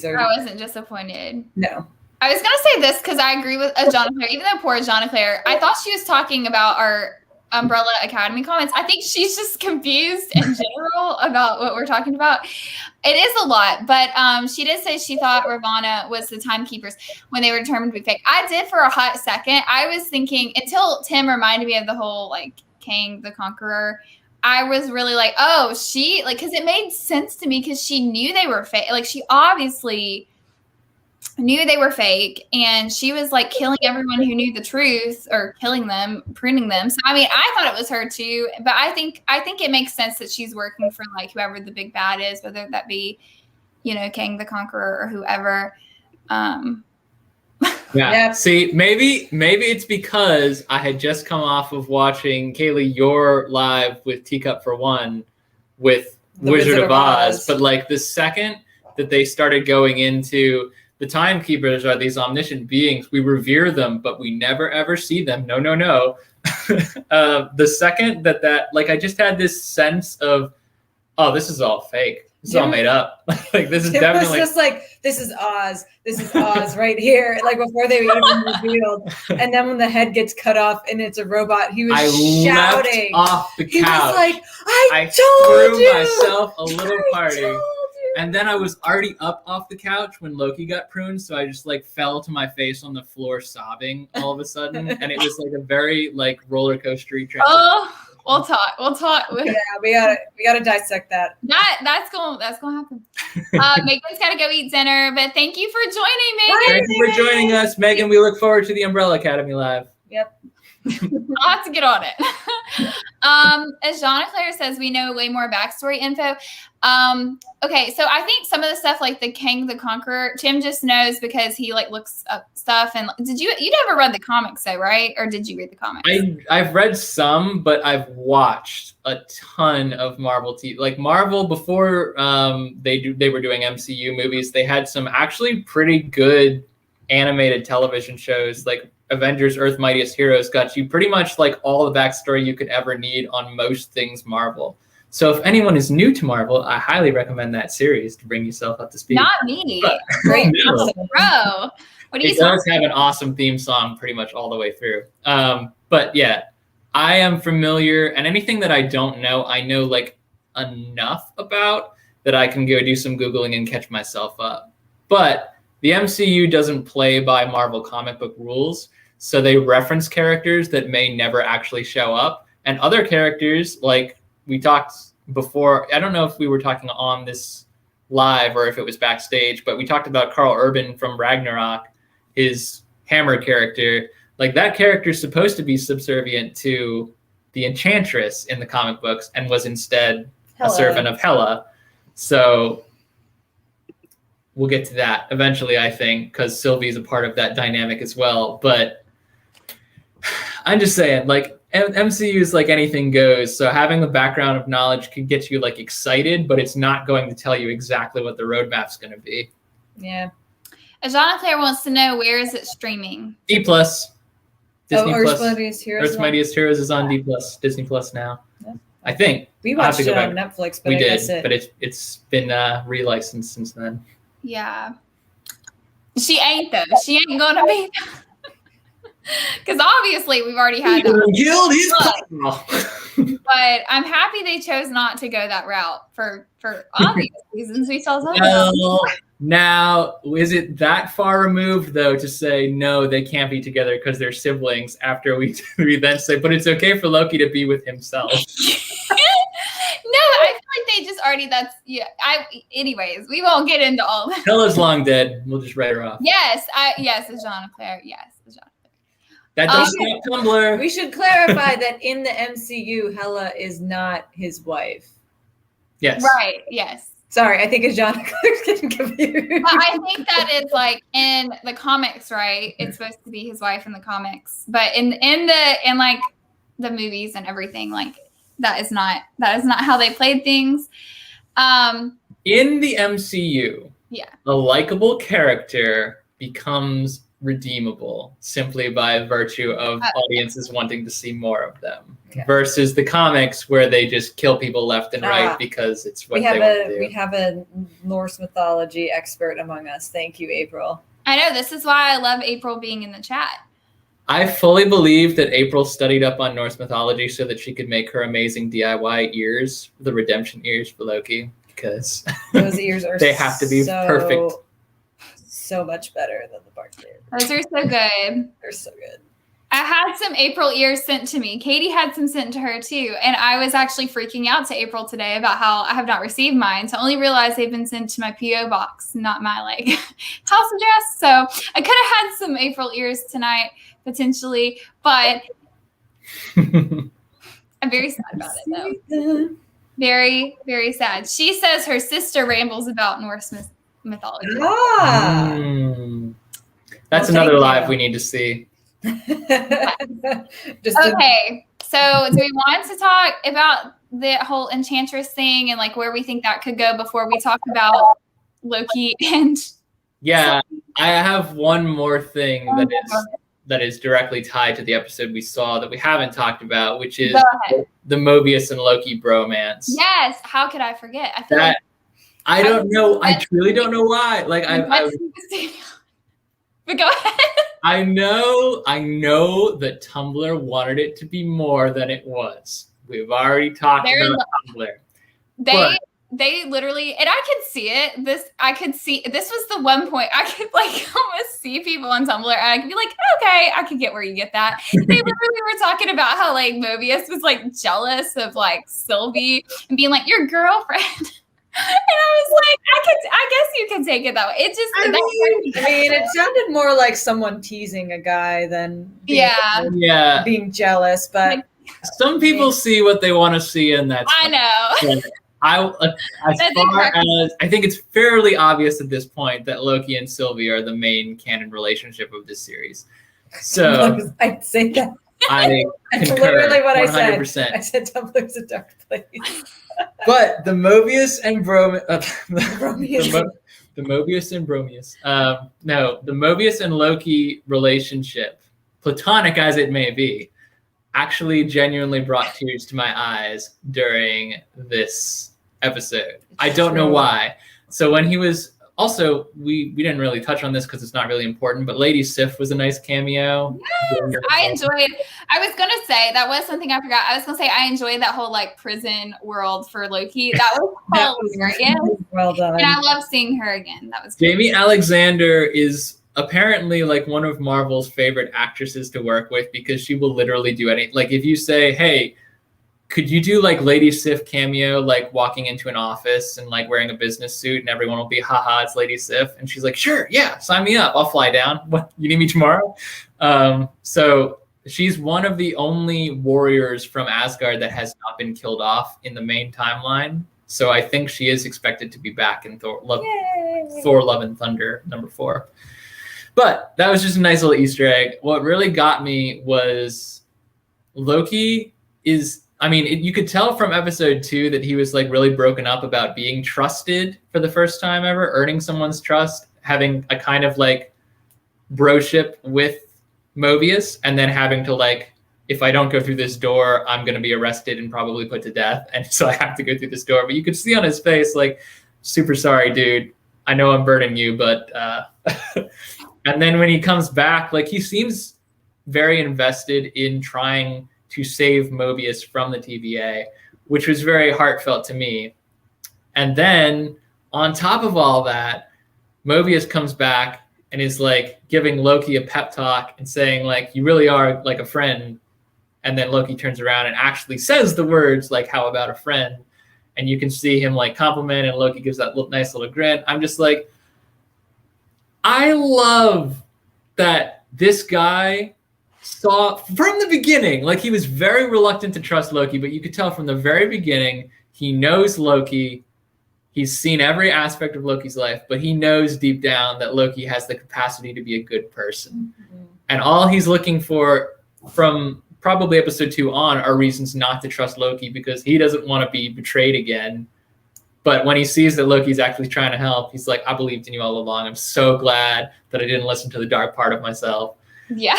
Speaker 3: are.
Speaker 1: I wasn't disappointed.
Speaker 3: No.
Speaker 1: I was gonna say this because I agree with John Claire. Even though poor John Claire, I thought she was talking about our Umbrella Academy comments. I think she's just confused in general about what we're talking about. It is a lot, but she did say she thought Ravonna was the timekeepers when they were determined to be fake. I did for a hot second. I was thinking, until Tim reminded me of the whole like Kang the Conqueror, I was really like, oh, she like, because it made sense to me because she knew they were fake. Like, she obviously knew they were fake, and she was like killing everyone who knew the truth, or killing them, pruning them. So I mean, I thought it was her too, but I think it makes sense that she's working for like whoever the big bad is, whether that be, you know, Kang the Conqueror or whoever.
Speaker 2: Yeah. See, maybe it's because I had just come off of watching Kaylee your live with Teacup for One with the Wizard of Oz, but like the second that they started going into the timekeepers are these omniscient beings. We revere them, but we never, ever see them. No. The second that like, I just had this sense of, oh, this is all fake. This is all made up. Like, this is definitely.
Speaker 3: It was just like, this is Oz. This is Oz right here. Like, before they even revealed. And then when the head gets cut off and it's a robot, he was shouting.
Speaker 2: Leapt off the couch.
Speaker 3: He was like, I
Speaker 2: threw
Speaker 3: told you.
Speaker 2: myself a little party. And then I was already up off the couch when Loki got pruned, so I just like fell to my face on the floor sobbing all of a sudden, and it was like a very like roller coastery transition.
Speaker 1: Oh, we'll talk.
Speaker 3: Yeah, we gotta dissect that.
Speaker 1: That's gonna happen. Megan's gotta go eat dinner, but thank you for joining, Megan.
Speaker 2: Thank you for joining us, Megan. We look forward to the Umbrella Academy live.
Speaker 3: Yep.
Speaker 1: I'll have to get on it. As Jean Claire says, we know way more backstory info. Okay, so I think some of the stuff like the Kang the Conqueror, Tim just knows because he like looks up stuff. And you never read the comics though, right? Or did you read the comics?
Speaker 2: I've read some, but I've watched a ton of Marvel TV. Like Marvel before they were doing MCU movies, they had some actually pretty good animated television shows like Avengers Earth Mightiest Heroes got you pretty much like all the backstory you could ever need on most things Marvel. So if anyone is new to Marvel, I highly recommend that series to bring yourself up to speed.
Speaker 1: Not me.
Speaker 3: Great.
Speaker 1: No. Bro. What do you
Speaker 2: It does have an awesome theme song pretty much all the way through. But yeah, I am familiar, and anything that I don't know, I know like enough about that I can go do some Googling and catch myself up. But the MCU doesn't play by Marvel comic book rules, so they reference characters that may never actually show up. And other characters, like we talked before, I don't know if we were talking on this live or if it was backstage, but we talked about Karl Urban from Ragnarok, his Hammer character. Like that character is supposed to be subservient to the Enchantress in the comic books and was instead a servant of Hela. So we'll get to that eventually, I think, because Sylvie's a part of that dynamic as well. But I'm just saying, like, MCU is like anything goes. So having a background of knowledge can get you like excited, but it's not going to tell you exactly what the roadmap's going to be.
Speaker 3: Yeah.
Speaker 1: Jean Claire wants to know, where is it streaming?
Speaker 2: D+. Disney
Speaker 3: Earth's Mightiest Heroes.
Speaker 2: Earth's Mightiest Heroes is on D+, Disney Plus now.
Speaker 3: Yeah.
Speaker 2: I think.
Speaker 3: We watched it on Netflix, but
Speaker 2: we
Speaker 3: I
Speaker 2: did,
Speaker 3: guess
Speaker 2: but it's been relicensed since then.
Speaker 1: Yeah. She ain't though. She ain't gonna be. Because obviously we've already had that.
Speaker 2: Killed his
Speaker 1: but I'm happy they chose not to go that route for obvious reasons we shall talk
Speaker 2: about. Now, is it that far removed, though, to say, no, they can't be together because they're siblings after we then say, but it's okay for Loki to be with himself?
Speaker 1: No, I feel like they just already, anyways, we won't get into all that.
Speaker 2: Hela's long dead. We'll just write her off.
Speaker 1: Yes, it's Jean Claire. Yes, it's Jean Claire.
Speaker 2: That doesn't stop Tumblr.
Speaker 3: We should clarify that in the MCU, Hela is not his wife.
Speaker 2: Yes.
Speaker 1: Right, yes.
Speaker 3: Sorry, I think it's Jean Claire's getting confused.
Speaker 1: But I think that is like in the comics, right? It's supposed to be his wife in the comics. But in like the movies and everything, like that is not how they played things.
Speaker 2: In the MCU, a likable character becomes redeemable simply by virtue of audiences wanting to see more of them, versus the comics where they just kill people left and right because it's what they want to do.
Speaker 3: We have a Norse mythology expert among us. Thank you, April.
Speaker 1: I know, this is why I love April being in the chat.
Speaker 2: I fully believe that April studied up on Norse mythology so that she could make her amazing DIY ears, the redemption ears for Loki, because
Speaker 3: those ears are
Speaker 2: they have to be perfect.
Speaker 3: So much better than the bark ears.
Speaker 1: Those are so good.
Speaker 3: They're so good.
Speaker 1: I had some April ears sent to me. Katie had some sent to her too. And I was actually freaking out to April today about how I have not received mine. So I only realized they've been sent to my P.O. box, not my house address. So I could have had some April ears tonight, potentially. But I'm very sad about it though. Very, very sad. She says her sister rambles about Norse mythology.
Speaker 2: That's another live we need to see.
Speaker 1: Okay, so do we want to talk about the whole Enchantress thing and like where we think that could go before we talk about Loki and
Speaker 2: I have one more thing that is directly tied to the episode we saw that we haven't talked about, which is the Mobius and Loki bromance.
Speaker 1: Yes, how could I forget? I feel
Speaker 2: I don't know. I truly don't know why. Like
Speaker 1: but go ahead.
Speaker 2: I know that Tumblr wanted it to be more than it was. We've already talked about Tumblr.
Speaker 1: They literally, and I could see it. This was the one point I could almost see people on Tumblr and I could be like, okay, I could get where you get that. They literally were talking about how Mobius was jealous of Sylvie and being like, your girlfriend. And I was like, I guess you can take it that way. It just,
Speaker 3: it sounded more like someone teasing a guy than being jealous. But
Speaker 2: some people see what they want to see, and that's
Speaker 1: I know.
Speaker 2: I think it's fairly obvious at this point that Loki and Sylvie are the main canon relationship of this series. So
Speaker 3: I'd say that.
Speaker 2: That's
Speaker 3: literally what
Speaker 2: 100%.
Speaker 3: I said. I said Tumblr's a dark place.
Speaker 2: But the Mobius and the Mobius and Loki relationship, platonic as it may be, actually genuinely brought tears to my eyes during this episode. I don't know why. So when he was also, we didn't really touch on this because it's not really important, but Lady Sif was a nice cameo.
Speaker 1: Yes, I enjoyed. I was gonna say that was something I forgot. I was gonna say I enjoyed that whole prison world for Loki. That was hilarious.
Speaker 3: Well done.
Speaker 1: And I love seeing her again. That was
Speaker 2: Jamie Alexander is apparently one of Marvel's favorite actresses to work with because she will literally do anything. If you say, hey, could you do Lady Sif cameo, walking into an office and wearing a business suit and everyone will be, haha, it's Lady Sif. And she's like, sure, yeah, sign me up. I'll fly down. What, you need me tomorrow? So she's one of the only warriors from Asgard that has not been killed off in the main timeline. So I think she is expected to be back in Thor Love and Thunder #4. But that was just a nice little Easter egg. What really got me was Loki is, you could tell from episode 2 that he was really broken up about being trusted for the first time ever, earning someone's trust, having a kind of broship with Mobius, and then having to if I don't go through this door, I'm going to be arrested and probably put to death. And so I have to go through this door. But you could see on his face, super sorry, dude. I know I'm burdening you, but, and then when he comes back, he seems very invested in trying to save Mobius from the TVA, which was very heartfelt to me. And then on top of all that, Mobius comes back and is like giving Loki a pep talk and saying like, you really are like a friend. And then Loki turns around and actually says the words like, how about a friend? And you can see him like compliment, and Loki gives that nice little grin. I'm just like, I love that this guy saw from the beginning, like he was very reluctant to trust Loki, but you could tell from the very beginning, he knows Loki. He's seen every aspect of Loki's life, but he knows deep down that Loki has the capacity to be a good person. Mm-hmm. And all he's looking for from probably episode 2 on are reasons not to trust Loki, because he doesn't want to be betrayed again. But when he sees that Loki's actually trying to help, he's like, I believed in you all along. I'm so glad that I didn't listen to the dark part of myself.
Speaker 1: Yeah.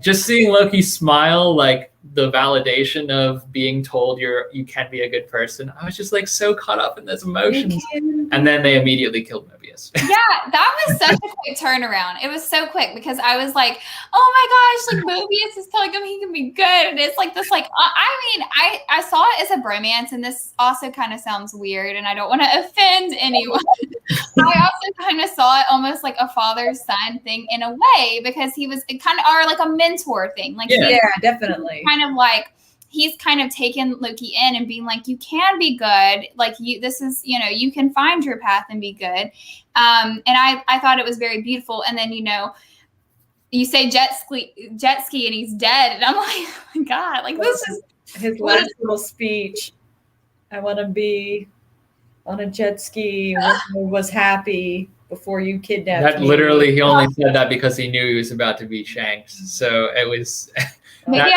Speaker 2: Just seeing Loki smile, like the validation of being told you can be a good person. I was just like so caught up in those emotions. And then they immediately killed Mobius.
Speaker 1: Yeah, that was such a quick turnaround. It was so quick because I was like, oh my gosh, like Mobius is telling him he can be good. And it's like this, like, I mean, I saw it as a bromance, and this also kind of sounds weird, and I don't want to offend anyone. I also kind of saw it almost like a father-son thing in a way, because he was kind of, or like a mentor thing. Like,
Speaker 3: yeah, definitely.
Speaker 1: Kind of like, he's kind of taken Loki in and being like, you can be good. Like this is, you can find your path and be good. And I thought it was very beautiful. And then, you say jet ski and he's dead. And I'm like, oh my God, like this is
Speaker 3: his last little speech. I want to be on a jet ski when I was happy before you kidnapped me.
Speaker 2: Literally, he only said that because he knew he was about to be shanked. So it was...
Speaker 1: Maybe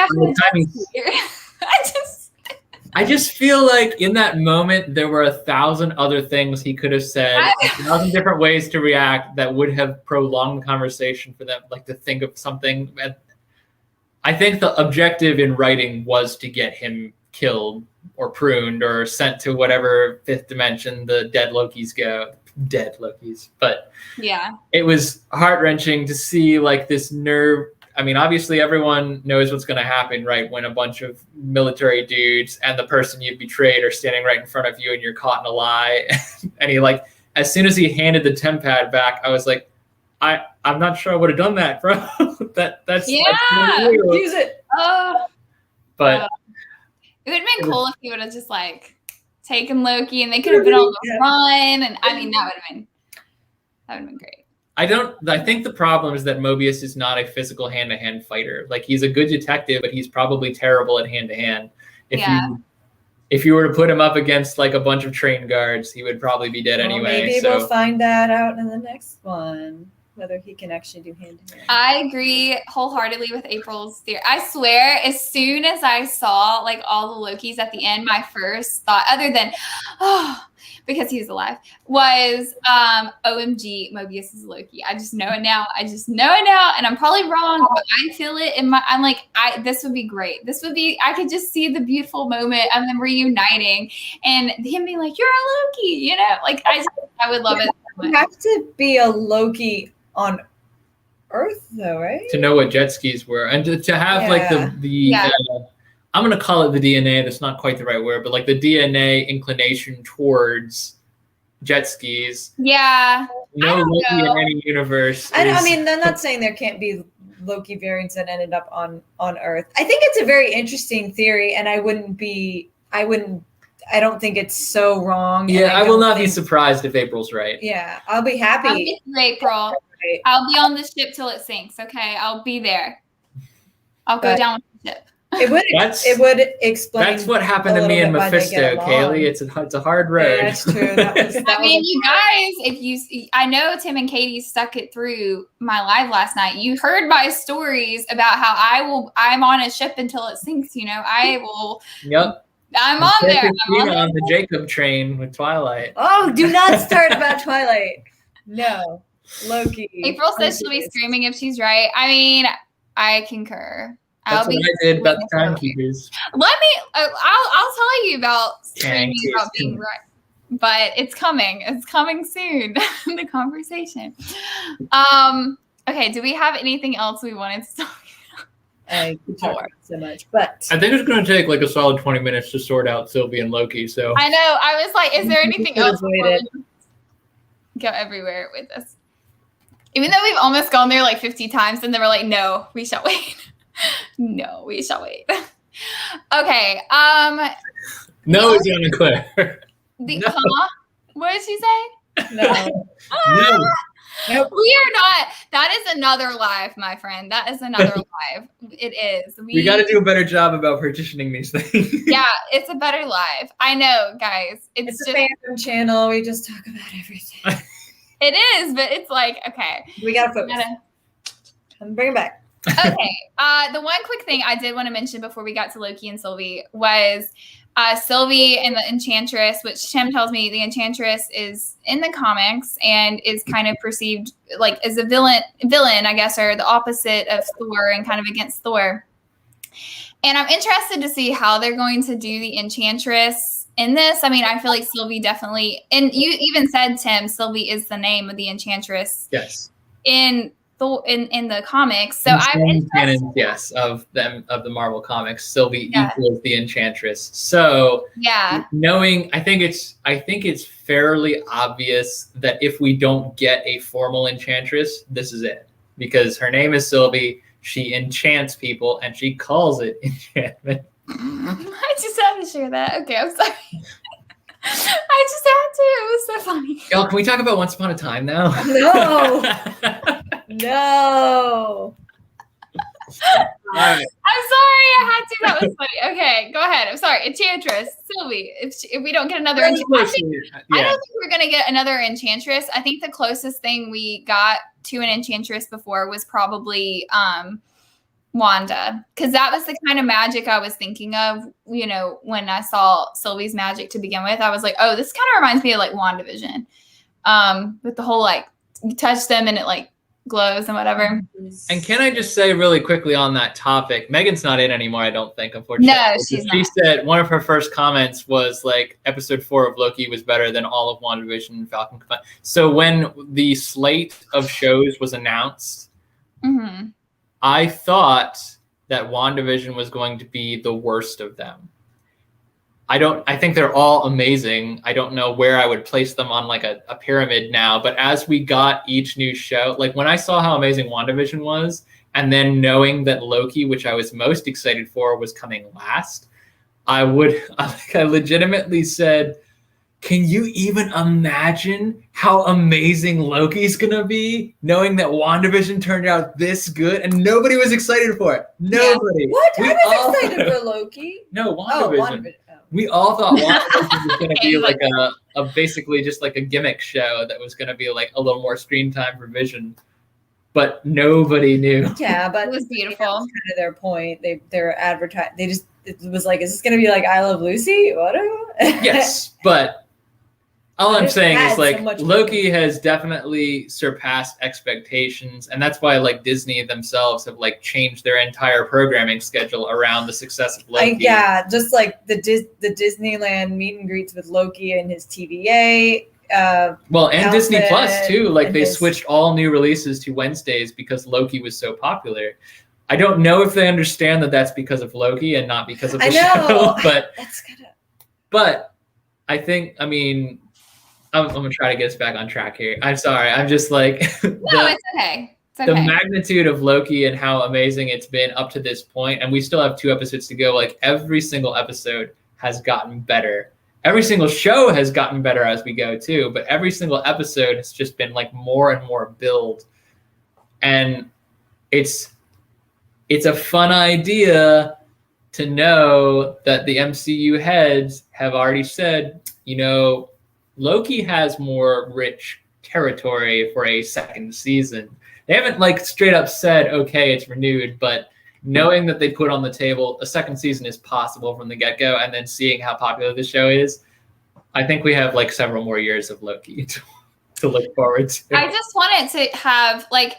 Speaker 2: I just feel like in that moment there were 1,000 other things he could have said, 1,000 different ways to react that would have prolonged the conversation for them, like to think of something. I think the objective in writing was to get him killed or pruned or sent to whatever fifth dimension the dead Lokis go. Dead Lokis. But
Speaker 1: yeah,
Speaker 2: it was heart-wrenching to see like this nerve. I mean, obviously everyone knows what's going to happen, right? When a bunch of military dudes and the person you betrayed are standing right in front of you and you're caught in a lie. And he like, as soon as he handed the tempad back, I was like, I'm not sure I would have done that, bro. that's
Speaker 3: use it.
Speaker 2: But
Speaker 1: it would have been cool if he would have just like taken Loki and they could have been on the run. And I mean, that would have been great.
Speaker 2: I think the problem is that Mobius is not a physical hand-to-hand fighter. Like, he's a good detective, but he's probably terrible at hand-to-hand. If you were to put him up against like a bunch of trained guards, he would probably be dead anyway.
Speaker 3: Maybe we'll find that out in the next one, whether he can actually do hand-to-hand.
Speaker 1: I agree wholeheartedly with April's theory. I swear, as soon as I saw like all the Lokis at the end, my first thought, other than, because he was alive, was OMG, Mobius is Loki. I just know it now. And I'm probably wrong, but I feel it in my, I'm like, this would be great. I could just see the beautiful moment of them reuniting and him being like, you're a Loki, like I would love it.
Speaker 3: You have to be a Loki on Earth though, right?
Speaker 2: To know what jet skis were, and to have like the I'm going to call it the DNA. That's not quite the right word, but like the DNA inclination towards jet skis.
Speaker 1: Yeah.
Speaker 2: No Loki in any universe.
Speaker 3: I mean, I'm not saying there can't be Loki variants that ended up on Earth. I think it's a very interesting theory, and I don't think it's so wrong.
Speaker 2: Yeah, I will not be surprised if April's right.
Speaker 3: Yeah, I'll be happy.
Speaker 1: I'll be April. I'll be on the ship till it sinks. Okay, I'll be there. I'll go down with the ship.
Speaker 3: It would explain.
Speaker 2: That's what happened to me in Mephisto, Kaylee. It's a hard road.
Speaker 3: Yeah, that's true.
Speaker 1: I mean, you guys, I know Tim and Katie stuck it through my live last night. You heard my stories about how I'm on a ship until it sinks. I will.
Speaker 2: Yep.
Speaker 1: I'm on there.
Speaker 2: I'm on the Jacob train with Twilight.
Speaker 3: Oh, do not start about Twilight. No, Loki.
Speaker 1: April says she'll be screaming if she's right. I mean, I concur.
Speaker 2: That's what I did about the timekeepers.
Speaker 1: I'll tell you about screaming about being right. But it's coming. It's coming soon. The conversation. Okay, do we have anything else we wanted to talk about?
Speaker 3: I could talk about so much, but
Speaker 2: I think it's going to take like a solid 20 minutes to sort out Sylvie and Loki. So
Speaker 1: I know. I was like, is there anything else before we go everywhere with this? Even though we've almost gone there like 50 times, and then we're like, no, we shall wait. No, we shall wait. Okay.
Speaker 2: no is unclear.
Speaker 1: Huh? What did she say?
Speaker 3: no.
Speaker 2: No. Nope.
Speaker 1: We are not. That is another live, my friend. That is another live. It is.
Speaker 2: We got to do a better job about partitioning these things.
Speaker 1: Yeah, it's a better live. I know, guys. It's
Speaker 3: It's
Speaker 1: just
Speaker 3: a fandom channel. We just talk about everything.
Speaker 1: it is, but it's like, okay.
Speaker 3: We gotta focus. Bring it back.
Speaker 1: Okay. The one quick thing I did want to mention before we got to Loki and Sylvie was Sylvie and the Enchantress, which Tim tells me the Enchantress is in the comics and is kind of perceived like as a villain, I guess, or the opposite of Thor and kind of against Thor. And I'm interested to see how they're going to do the Enchantress in this. I mean, I feel like Sylvie definitely, and you even said, Tim, Sylvie is the name of the Enchantress.
Speaker 2: Yes.
Speaker 1: In the comics. So I'm
Speaker 2: canon, yes, of the Marvel comics, Sylvie equals the Enchantress. So knowing, I think it's fairly obvious that if we don't get a formal Enchantress, this is it. Because her name is Sylvie, she enchants people, and she calls it enchantment.
Speaker 1: I just had to share that. Okay, I'm sorry. I just had to. It was so funny.
Speaker 2: Y'all, can we talk about Once Upon a Time now?
Speaker 3: No. No.
Speaker 2: All right.
Speaker 1: I'm sorry. I had to. That was funny. Okay, go ahead. I'm sorry. Enchantress, Sylvie. If we don't get another Enchantress, I don't think we're gonna get another Enchantress. I think the closest thing we got to an Enchantress before was probably Wanda, because that was the kind of magic I was thinking of. You know, when I saw Sylvie's magic to begin with, I was like, oh, this kind of reminds me of like WandaVision, with the whole like you touch them and it like glows and whatever.
Speaker 2: And can I just say really quickly on that topic, Megan's not in anymore, I don't think, unfortunately.
Speaker 1: No, she's not.
Speaker 2: She said one of her first comments was like episode 4 of Loki was better than all of WandaVision and Falcon. So when the slate of shows was announced, I thought that WandaVision was going to be the worst of them. I think they're all amazing. I don't know where I would place them on like a pyramid now, but as we got each new show, like when I saw how amazing WandaVision was, and then knowing that Loki, which I was most excited for, was coming last, I legitimately said, can you even imagine how amazing Loki's gonna be, knowing that WandaVision turned out this good and nobody was excited for it? Nobody.
Speaker 3: Yeah. What? I was excited for Loki.
Speaker 2: No, WandaVision.
Speaker 3: Oh, WandaVision.
Speaker 2: We all thought WandaVision was going to be like a basically just like a gimmick show that was going to be like a little more screen time for Vision, but nobody knew.
Speaker 1: Yeah, but it was beautiful.
Speaker 3: That was kind of their point. They're advertising. It was like, is this going to be like I Love Lucy? What?
Speaker 2: Yes, but all I'm saying is like
Speaker 3: so
Speaker 2: Loki has definitely surpassed expectations, and that's why like Disney themselves have like changed their entire programming schedule around the success of Loki.
Speaker 3: Just like the Disneyland meet and greets with Loki and his TVA.
Speaker 2: And Disney Plus too. Like they switched all new releases to Wednesdays because Loki was so popular. I don't know if they understand that that's because of Loki and not because of the show, but I think, I mean, I'm going to try to get us back on track here. I'm sorry. I'm just like...
Speaker 1: No, it's okay. It's okay.
Speaker 2: The magnitude of Loki and how amazing it's been up to this point, and we still have 2 episodes to go, like every single episode has gotten better. Every single show has gotten better as we go too, but every single episode has just been like more and more build. And it's a fun idea to know that the MCU heads have already said, you know, Loki has more rich territory for a second season. They haven't like straight up said, okay, it's renewed, but knowing that they put on the table a second season is possible from the get-go, and then seeing how popular the show is, I think we have like several more years of Loki to look forward to.
Speaker 1: I just wanted to have like,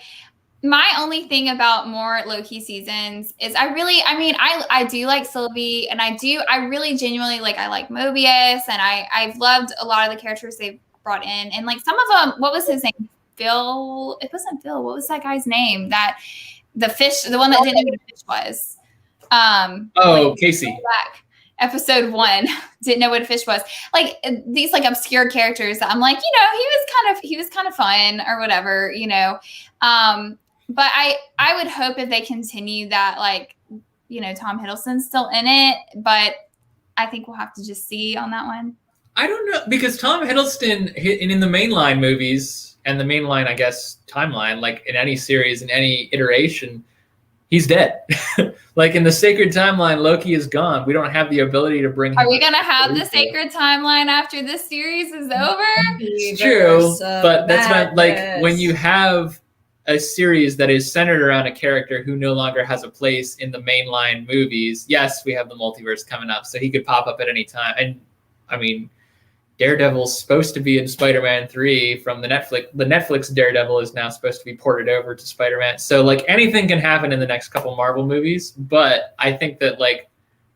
Speaker 1: my only thing about more Loki seasons is I do like Sylvie, and I really genuinely like, I like Mobius, and I've loved a lot of the characters they've brought in, and like some of them, what was his name? Phil. It wasn't Phil. What was that guy's name? That the one that didn't know what a fish was.
Speaker 2: Casey.
Speaker 1: Episode 1 didn't know what a fish was. Like these like obscure characters that I'm like, he was kind of fun or whatever, But I would hope if they continue that, like, Tom Hiddleston's still in it, but I think we'll have to just see on that one.
Speaker 2: I don't know, because Tom Hiddleston in the mainline movies and the mainline, I guess, timeline, like in any series, in any iteration, he's dead. Like in the sacred timeline, Loki is gone. We don't have the ability to bring him.
Speaker 1: Are we going to have the sacred timeline after this series is over?
Speaker 2: It's true, but that's like when you have a series that is centered around a character who no longer has a place in the mainline movies. Yes, we have the multiverse coming up, so he could pop up at any time. And I mean, Daredevil's supposed to be in Spider-Man 3 from the Netflix. The Netflix Daredevil is now supposed to be ported over to Spider-Man. So like anything can happen in the next couple Marvel movies. But I think that like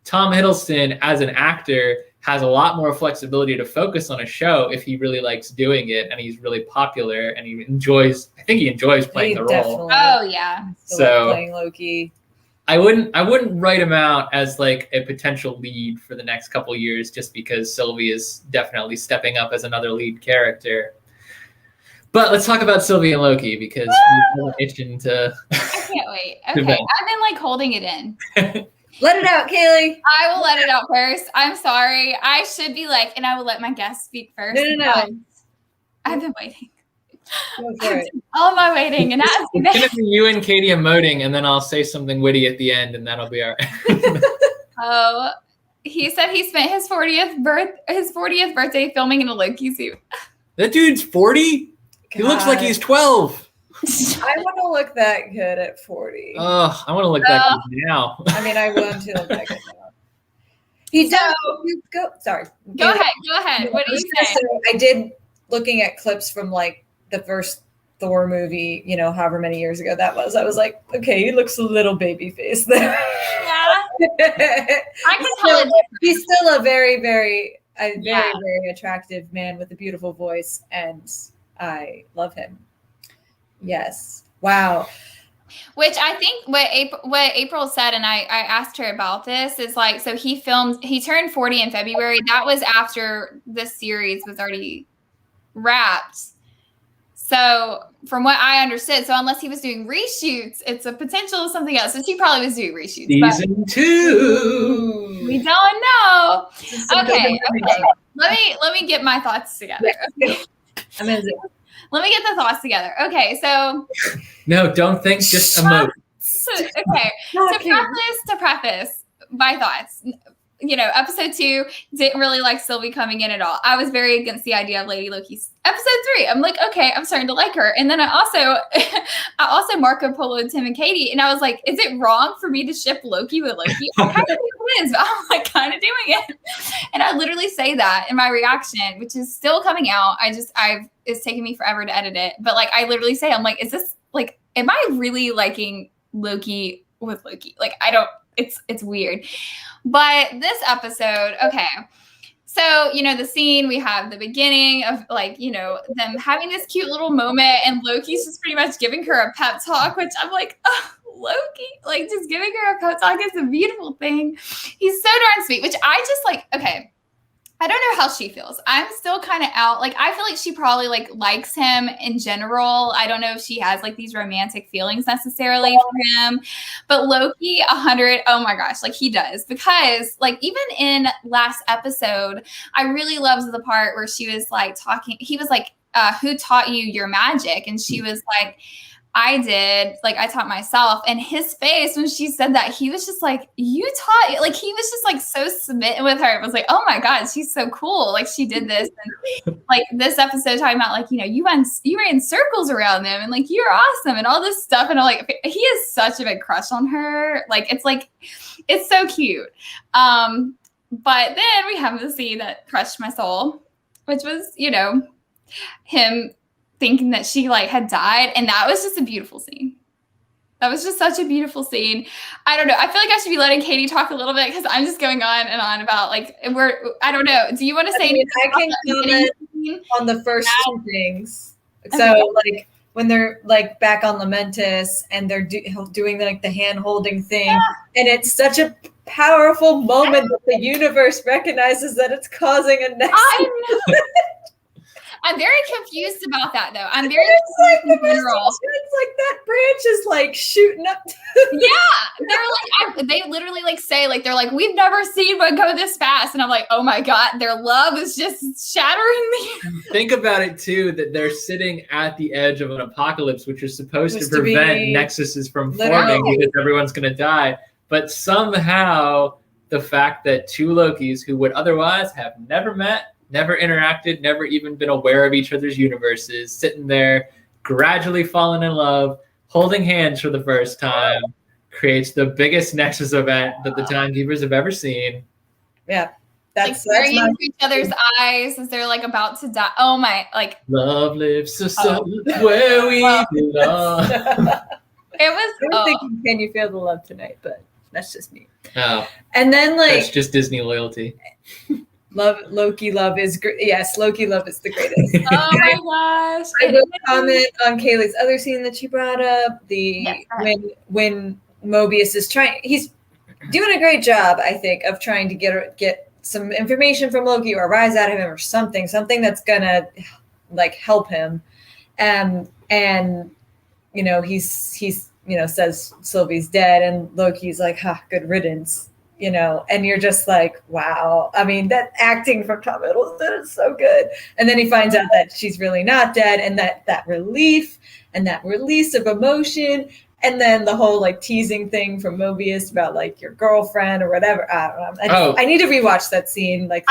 Speaker 2: Tom Hiddleston as an actor has a lot more flexibility to focus on a show if he really likes doing it and he's really popular and he enjoys. I think he enjoys playing the role.
Speaker 1: Oh yeah.
Speaker 3: So playing Loki.
Speaker 2: I wouldn't write him out as like a potential lead for the next couple of years just because Sylvie is definitely stepping up as another lead character. But let's talk about Sylvie and Loki because we're itching to.
Speaker 1: I can't wait. Okay, I've been like holding it in.
Speaker 3: Let it out, Kaylee.
Speaker 1: I will let it out first. I'm sorry. I should be like, and I will let my guest speak first.
Speaker 3: No.
Speaker 1: I've been waiting.
Speaker 3: Go for it.
Speaker 1: All my waiting and asking.
Speaker 2: It's gonna be you and Katie emoting, and then I'll say something witty at the end, and that'll be all right.
Speaker 1: Oh, he said he spent his 40th birthday filming in a Loki suit.
Speaker 2: That dude's 40. He looks like he's 12.
Speaker 3: I want to look that good at 40.
Speaker 2: Oh, I want to look that good now.
Speaker 3: I mean, I want to look that good now. He does. Sorry.
Speaker 1: Go ahead. What do you say?
Speaker 3: So I did, looking at clips from like the first Thor movie, however many years ago that was. I was like, okay, he looks a little baby face there.
Speaker 1: Yeah. I can tell it.
Speaker 3: He's still a very, very, very attractive man with a beautiful voice, and I love him. Yes. Wow.
Speaker 1: Which I think what April said, and I asked her about this, is like, so he turned 40 in February. That was after this series was already wrapped. So from what I understood, so unless he was doing reshoots, it's a potential of something else. So she probably was doing reshoots.
Speaker 2: Season 2.
Speaker 1: We don't know. Okay. Let me get my thoughts together. Okay.
Speaker 3: Amazing.
Speaker 1: Let me get the thoughts together. Okay, so
Speaker 2: no, don't think, just emote.
Speaker 1: Okay. To preface my thoughts. Episode 2 didn't really like Sylvie coming in at all. I was very against the idea of Lady Loki's. Episode 3, I'm like, okay, I'm starting to like her. And then I also Marco Polo'd Tim and Katie, and I was like, is it wrong for me to ship Loki with Loki? I kind of think it is, but I'm like kind of doing it. And I literally say that in my reaction, which is still coming out. It's taking me forever to edit it. But like, I literally say, I'm like, is this like, am I really liking Loki with Loki? Like, I don't, it's weird. But this episode, okay. So, the scene, we have the beginning of like, them having this cute little moment, and Loki's just pretty much giving her a pep talk, which I'm like, oh, Loki, like just giving her a pep talk is a beautiful thing. He's so darn sweet, which I just like, okay. I don't know how she feels. I'm still kind of out. Like, I feel like she probably like likes him in general. I don't know if she has like these romantic feelings necessarily for him, but Loki 100. Oh my gosh. Like he does, because like even in last episode, I really loved the part where she was like talking. He was like, who taught you your magic? And she was like, I did, like I taught myself. And his face when she said that, he was just like, you taught, like he was just like so smitten with her. It was like, oh my God, she's so cool. Like she did this. And like this episode talking about like, you ran circles around them and like, you're awesome and all this stuff. And I'm like, he has such a big crush on her. It's so cute. But then we have the scene that crushed my soul, which was, him thinking that she like had died, and that was just a beautiful scene. That was just such a beautiful scene. I don't know. I feel like I should be letting Katie talk a little bit because I'm just going on and on about like I don't know. Do you want to say anything?
Speaker 3: I can comment on the first two things. So like when they're like back on Lamentus and they're doing like the hand holding thing, and it's such a powerful moment that the universe recognizes that it's causing a Nexus.
Speaker 1: I'm very confused about that, though. I'm very
Speaker 3: confused in general. It's like that branch is like shooting up.
Speaker 1: Yeah, they're like, they literally like say like they're like, we've never seen one go this fast, and I'm like, oh my god, their love is just shattering me.
Speaker 2: Think about it too, that they're sitting at the edge of an apocalypse, which is supposed to prevent Nexuses from forming because everyone's going to die. But somehow, the fact that two Lokis who would otherwise have never met, never interacted, never even been aware of each other's universes, sitting there, gradually falling in love, holding hands for the first time, creates the biggest Nexus event that the Timekeepers have ever seen.
Speaker 3: Yeah.
Speaker 1: That's staring into each other's eyes as they're like about to die. Oh my, like.
Speaker 2: Love lives where we belong.
Speaker 1: It was.
Speaker 3: I'm thinking, can you feel the love tonight? But that's just me.
Speaker 2: Oh.
Speaker 3: And then like.
Speaker 2: That's just Disney loyalty.
Speaker 3: Loki love is great. Yes, Loki love is the greatest.
Speaker 1: Oh my gosh!
Speaker 3: I will comment on Kaylee's other scene that she brought up. When Mobius is he's doing a great job, I think, of trying to get some information from Loki or rise out of him or something that's gonna like help him. And you know he's says Sylvie's dead, and Loki's like, good riddance. You know, and you're just like, wow. I mean, that acting from Tom Hiddleston is so good. And then he finds out that she's really not dead, and that relief and that release of emotion, and then the whole like teasing thing from Mobius about like your girlfriend or whatever. I don't know. I need to rewatch that scene. Like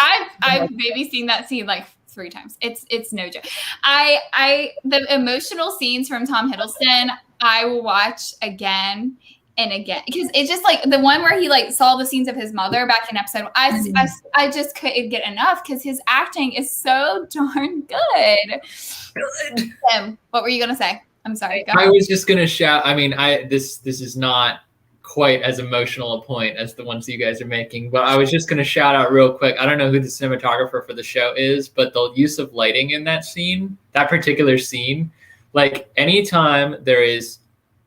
Speaker 1: I've maybe seen that scene like 3 times. It's no joke. The emotional scenes from Tom Hiddleston, I will watch again and again, because it's just like the one where he like saw the scenes of his mother back in episode. I just couldn't get enough because his acting is so darn good. Tim, what were you gonna say? I'm sorry. Go ahead.
Speaker 2: I was just gonna shout. I mean, this is not quite as emotional a point as the ones you guys are making, but I was just gonna shout out real quick. I don't know who the cinematographer for the show is, but the use of lighting in that scene, that particular scene, like anytime there is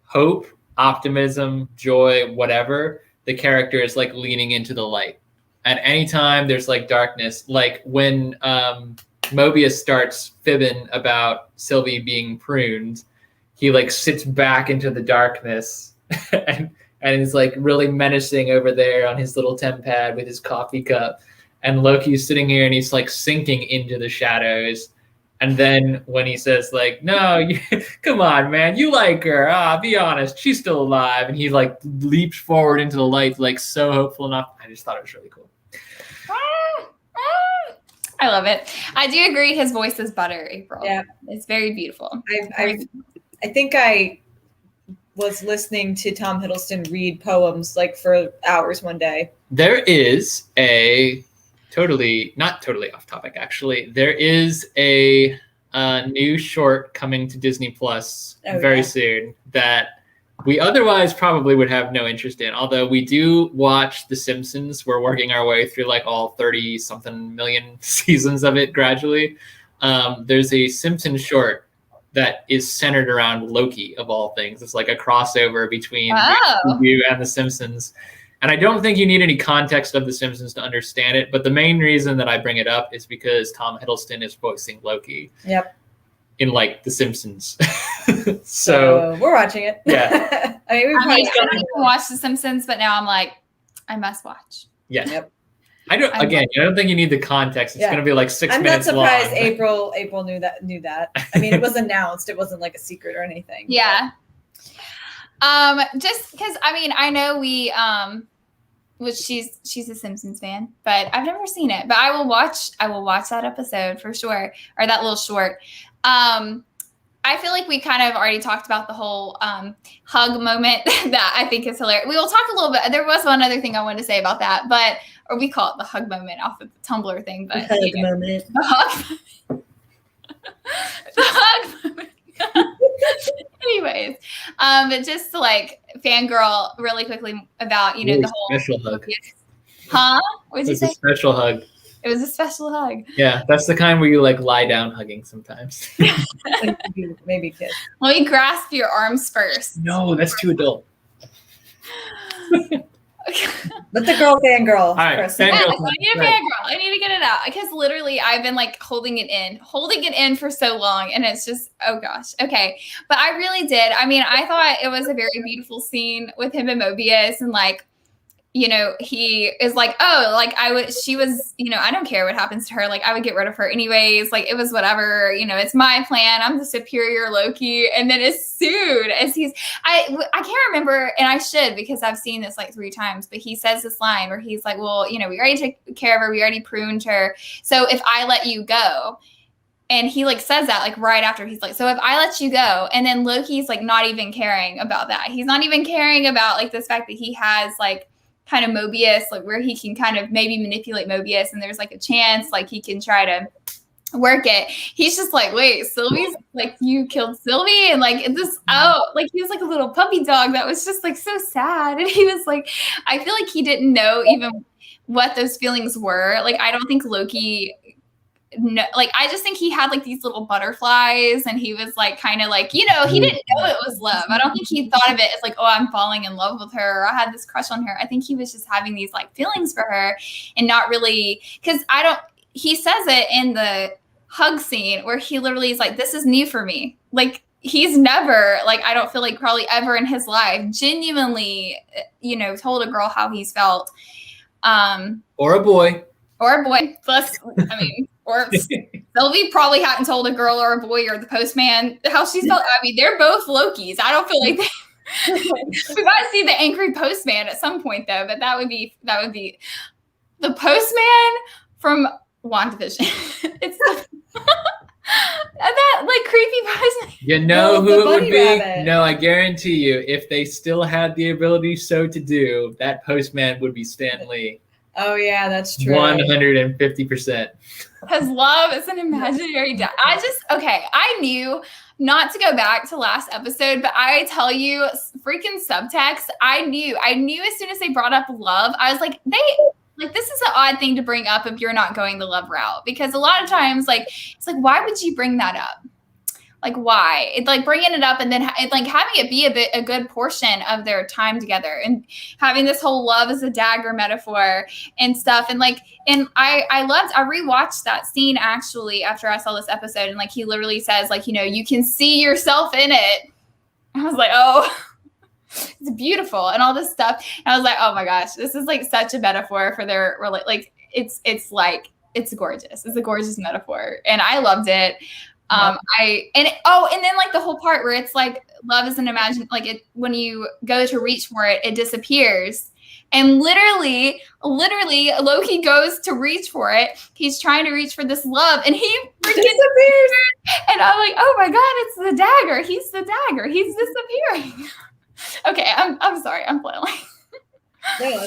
Speaker 2: hope, optimism, joy, whatever, the character is like leaning into the light. At any time there's like darkness, like when Mobius starts fibbing about Sylvie being pruned, he like sits back into the darkness and is like really menacing over there on his little temp pad with his coffee cup, and Loki's sitting here and he's like sinking into the shadows. And then when he says like, no, come on, man, you like her. Be honest. She's still alive. And he like leaps forward into the light, like so hopeful enough. I just thought it was really cool.
Speaker 1: I love it. I do agree. His voice is better, April.
Speaker 3: Yeah.
Speaker 1: It's very beautiful.
Speaker 3: I think I was listening to Tom Hiddleston read poems like for hours one day.
Speaker 2: There is not totally off topic, actually. There is a new short coming to Disney Plus very soon that we otherwise probably would have no interest in. Although we do watch The Simpsons. We're working our way through like all 30-something million seasons of it gradually. There's a Simpsons short that is centered around Loki, of all things. It's like a crossover between you and The Simpsons. And I don't think you need any context of The Simpsons to understand it. But the main reason that I bring it up is because Tom Hiddleston is voicing Loki.
Speaker 3: Yep.
Speaker 2: In like The Simpsons. so
Speaker 3: we're watching it.
Speaker 2: Yeah.
Speaker 1: I didn't watch The Simpsons, but now I'm like, I must watch.
Speaker 2: Yeah. Yep. I don't think you need the context. It's going to be like 6 minutes long.
Speaker 3: I'm not surprised April knew that. I mean, it was announced. It wasn't like a secret or anything.
Speaker 1: Yeah. Just because, I mean, I know which she's a Simpsons fan, but I've never seen it. But I will watch that episode for sure, or that little short. I feel like we kind of already talked about the whole hug moment that I think is hilarious. We will talk a little bit. There was one other thing I wanted to say about that, or we call it the hug moment off of the Tumblr thing. But
Speaker 3: the hug moment.
Speaker 1: The hug the hug moment. Anyways, but just to like fangirl really quickly about, the whole
Speaker 2: special hug.
Speaker 1: Huh? What did you say?
Speaker 2: A special hug.
Speaker 1: It was a special hug.
Speaker 2: Yeah, that's the kind where you like lie down hugging sometimes.
Speaker 3: Maybe kiss.
Speaker 1: Let me grasp your arms first.
Speaker 2: No, that's too adult.
Speaker 3: Let the girl fangirl.
Speaker 2: All right,
Speaker 1: I need a fangirl. I need to get it out because literally I've been like holding it in for so long, and it's just, oh gosh. Okay, but I really did. I mean, I thought it was a very beautiful scene with him and Mobius, and like, you know, he is like, oh, like she was, you know, I don't care what happens to her. Like, I would get rid of her anyways. Like, it was whatever, you know, it's my plan. I'm the superior Loki. And then as soon as I can't remember, and I should, because I've seen this like 3 times, but he says this line where he's like, well, you know, we already took care of her. We already pruned her. So if I let you go, and he like says that like right after he's like, so if I let you go, and then Loki's like not even caring about that. He's not even caring about like this fact that he has like kind of Mobius, like where he can kind of maybe manipulate Mobius, and there's like a chance like he can try to work it. He's just like, wait, Sylvie's like, you killed Sylvie, and like this, oh, like he was like a little puppy dog that was just like so sad, and he was like, I feel like he didn't know even what those feelings were. Like, I don't think Loki. No, like I just think he had like these little butterflies, and he was like kind of like, you know, he didn't know it was love. I don't think he thought of it as like, oh, I'm falling in love with her, or I had this crush on her. I think he was just having these like feelings for her, and not really, because he says it in the hug scene where he literally is like, this is new for me. Like, he's never, like, I don't feel like probably ever in his life genuinely, you know, told a girl how he's felt.
Speaker 2: Or a boy.
Speaker 1: Plus, I mean, or Sylvie probably hadn't told a girl or a boy or the postman how she felt. I mean, they're both Lokis. I don't feel like we might see the angry postman at some point though, but that would be the postman from WandaVision. It's that like creepy postman.
Speaker 2: You know who it would be? Rabbit. No, I guarantee you, if they still had the ability so to do, that postman would be Stan Lee.
Speaker 3: Oh yeah, that's true.
Speaker 2: 150%.
Speaker 1: Because love is an imaginary I knew not to go back to last episode, but I tell you, freaking subtext, I knew as soon as they brought up love, I was like, this is an odd thing to bring up if you're not going the love route, because a lot of times, like, it's like, why would you bring that up? Like, why? It's like bringing it up and then like having it be a good portion of their time together, and having this whole love as a dagger metaphor and stuff. And like, and I rewatched that scene actually after I saw this episode, and like he literally says like, you know, you can see yourself in it. I was like, oh, it's beautiful and all this stuff. And I was like, oh my gosh, this is like such a metaphor for their like it's gorgeous. It's a gorgeous metaphor, and I loved it. And then like the whole part where it's like love is an like it, when you go to reach for it, it disappears. And literally Loki goes to reach for it. He's trying to reach for this love, and he freaking disappears. And I'm like, oh my God, it's the dagger. He's the dagger. He's disappearing. Okay, I'm sorry. I'm flailing.
Speaker 3: No,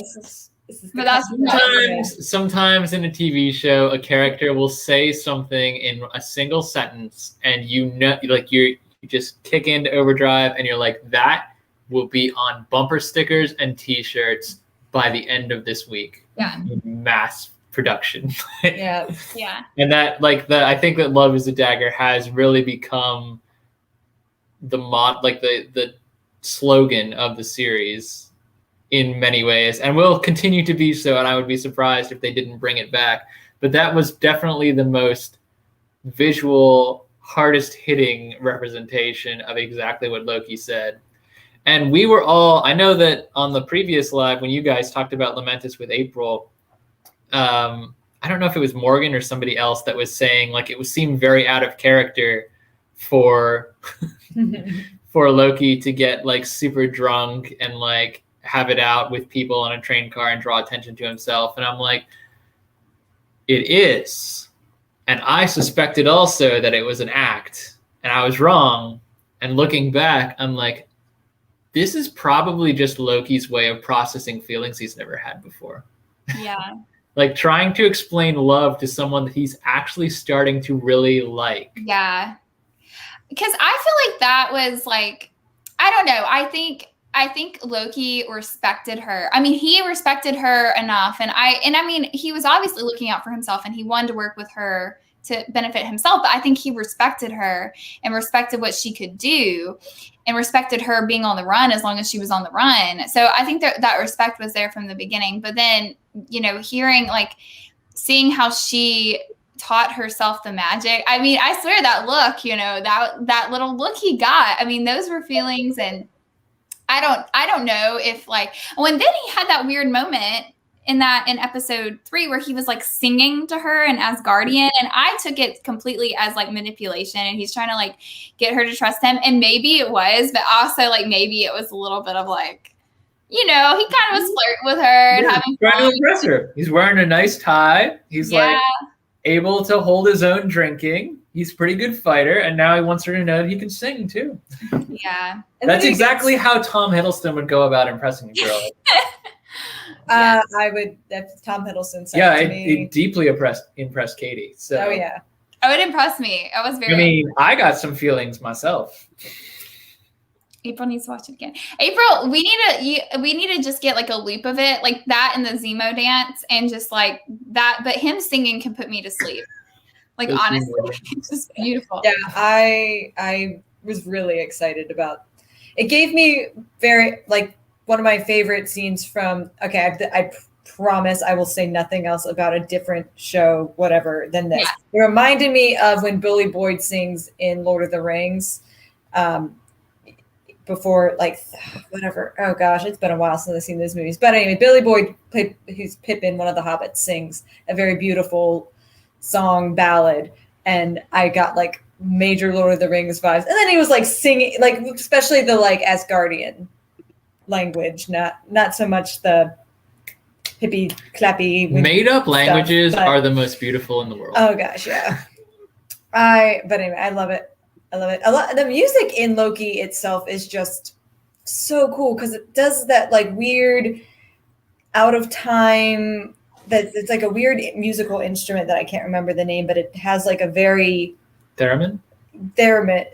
Speaker 1: but that's
Speaker 2: sometimes in a TV show, a character will say something in a single sentence, and you know, like you just kick into overdrive, and you're like, that will be on bumper stickers and T-shirts by the end of this week.
Speaker 1: Yeah,
Speaker 2: mass production.
Speaker 3: Yeah.
Speaker 2: And that, I think that Love is a Dagger has really become the slogan of the series in many ways, and will continue to be so, and I would be surprised if they didn't bring it back. But that was definitely the most visual, hardest hitting representation of exactly what Loki said. And we were all, I know that on the previous live, when you guys talked about Lamentus with April, I don't know if it was Morgan or somebody else that was saying like it seemed very out of character for for Loki to get like super drunk and like have it out with people on a train car and draw attention to himself. And I'm like, it is. And I suspected also that it was an act, and I was wrong. And looking back, I'm like, this is probably just Loki's way of processing feelings he's never had before.
Speaker 1: Yeah.
Speaker 2: Like trying to explain love to someone that he's actually starting to really like.
Speaker 1: Yeah. Because I feel like that was like, I don't know. I think I think Loki respected her. I mean, he respected her enough, and I mean, he was obviously looking out for himself, and he wanted to work with her to benefit himself. But I think he respected her and respected what she could do, and respected her being on the run as long as she was on the run. So I think that respect was there from the beginning. But then, you know, seeing how she taught herself the magic. I mean, I swear that look, you know, that little look he got. I mean, those were feelings. And I don't know if like when then he had that weird moment in episode 3 where he was like singing to her and Asgardian, and I took it completely as like manipulation, and he's trying to like get her to trust him, and maybe it was, but also like maybe it was a little bit of like, you know, he kind of was flirting with her and having
Speaker 2: trying
Speaker 1: fun.
Speaker 2: to impress her. He's wearing a nice tie. He's like able to hold his own drinking. He's a pretty good fighter, and now he wants her to know that he can sing too.
Speaker 1: Yeah.
Speaker 2: That's exactly how Tom Hiddleston would go about impressing a girl.
Speaker 3: I would. That's Tom Hiddleston.
Speaker 2: It deeply impressed Katie. So.
Speaker 3: Oh yeah.
Speaker 1: Oh, it impressed me. I was very.
Speaker 2: I mean, I got some feelings myself.
Speaker 1: April needs to watch it again. April, we need to just get like a loop of it, like that and the Zemo dance, and just like that. But him singing can put me to sleep. Like honestly, it's just beautiful.
Speaker 3: Yeah, I was really excited about. It gave me very like one of my favorite scenes from. Okay, I promise I will say nothing else about a different show, whatever, than this. Yeah. It reminded me of when Billy Boyd sings in Lord of the Rings. Before, like, whatever. Oh gosh, it's been a while since I've seen those movies. But anyway, Billy Boyd, who's Pippin, one of the Hobbits, sings a very beautiful song ballad, and I got like major Lord of the Rings vibes. And then he was like singing, like especially the like Asgardian language, not so much the hippy clappy
Speaker 2: made up languages are the most beautiful in the world.
Speaker 3: Oh gosh, yeah. But anyway, I love it. The music in Loki itself is just so cool because it does that like weird out of time that it's like a weird musical instrument that I can't remember the name, but it has like a very
Speaker 2: theremin.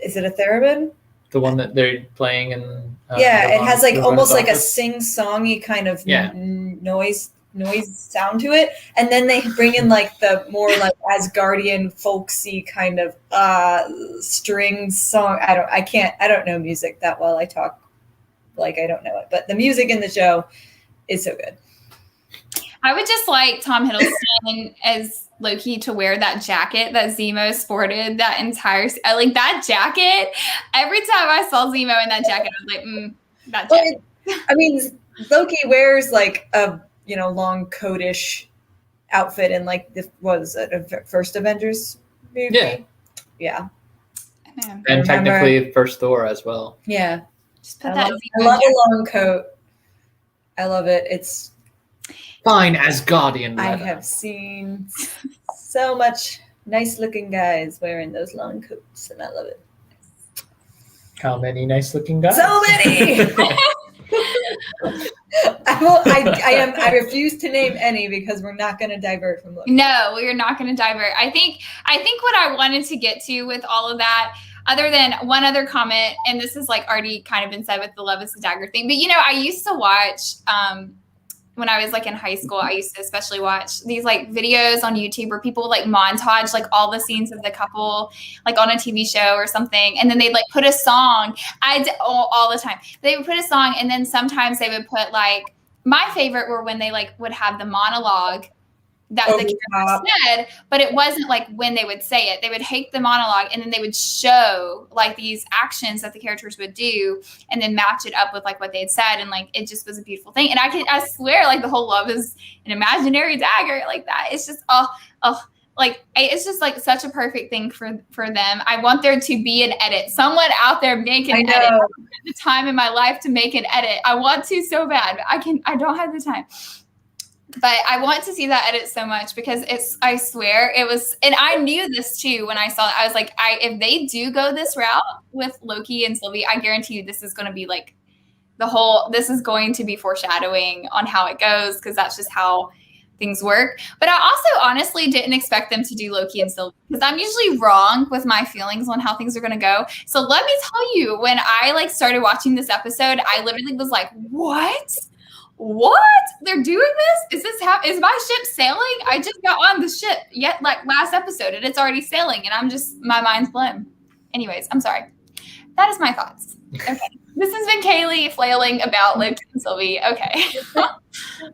Speaker 3: Is it a theremin?
Speaker 2: The one that they're playing in.
Speaker 3: It has like almost like a sing-songy kind of noise sound to it, and then they bring in like the more like Asgardian folksy kind of string song. I don't know music that well. I talk like I don't know it, but the music in the show is so good.
Speaker 1: I would just like Tom Hiddleston as Loki to wear that jacket that Zemo sported that entire like that jacket. Every time I saw Zemo in that jacket, I was like, that jacket.
Speaker 3: I mean, Loki wears like a long coatish outfit in like the first Avengers movie. Yeah.
Speaker 2: And technically first Thor as well.
Speaker 3: Yeah.
Speaker 1: Just put
Speaker 3: I love a long coat. I love it. It's
Speaker 2: fine Asgardian leather.
Speaker 3: I have seen so much nice looking guys wearing those long coats, and I love it.
Speaker 2: How many nice looking guys?
Speaker 3: So many. I refuse to name any because we're not going to divert from Loki.
Speaker 1: No, we're not going to divert. I think what I wanted to get to with all of that, other than one other comment, and this is like already kind of been said with the Love is a Dagger thing, but I used to watch when I was like in high school, I used to especially watch these like videos on YouTube where people would like montage like all the scenes of the couple like on a TV show or something. And then they'd like put a song. All the time. They would put a song, and then sometimes they would put like, my favorite were when they like would have the monologue that the character said, but it wasn't like when they would say it. They would take the monologue and then they would show like these actions that the characters would do and then match it up with like what they had said. And like, it just was a beautiful thing. And I swear like the whole love is an imaginary dagger like that. It's just, like, it's just like such a perfect thing for them. I want there to be an edit. Someone out there make an edit. I don't have the time in my life to make an edit. I want to so bad, but I don't have the time. But I want to see that edit so much because I swear it was, and I knew this too when I saw it. I was like, if they do go this route with Loki and Sylvie, I guarantee you this is going to be like this is going to be foreshadowing on how it goes, because that's just how things work. But I also honestly didn't expect them to do Loki and Sylvie, because I'm usually wrong with my feelings on how things are going to go. So let me tell you, when I like started watching this episode, I literally was like, what? They're doing this? Is my ship sailing? I just got on the ship like last episode and it's already sailing and my mind's blown. Anyways, I'm sorry. That is my thoughts. Okay. This has been Kaylee flailing about Loki and Sylvie. Okay.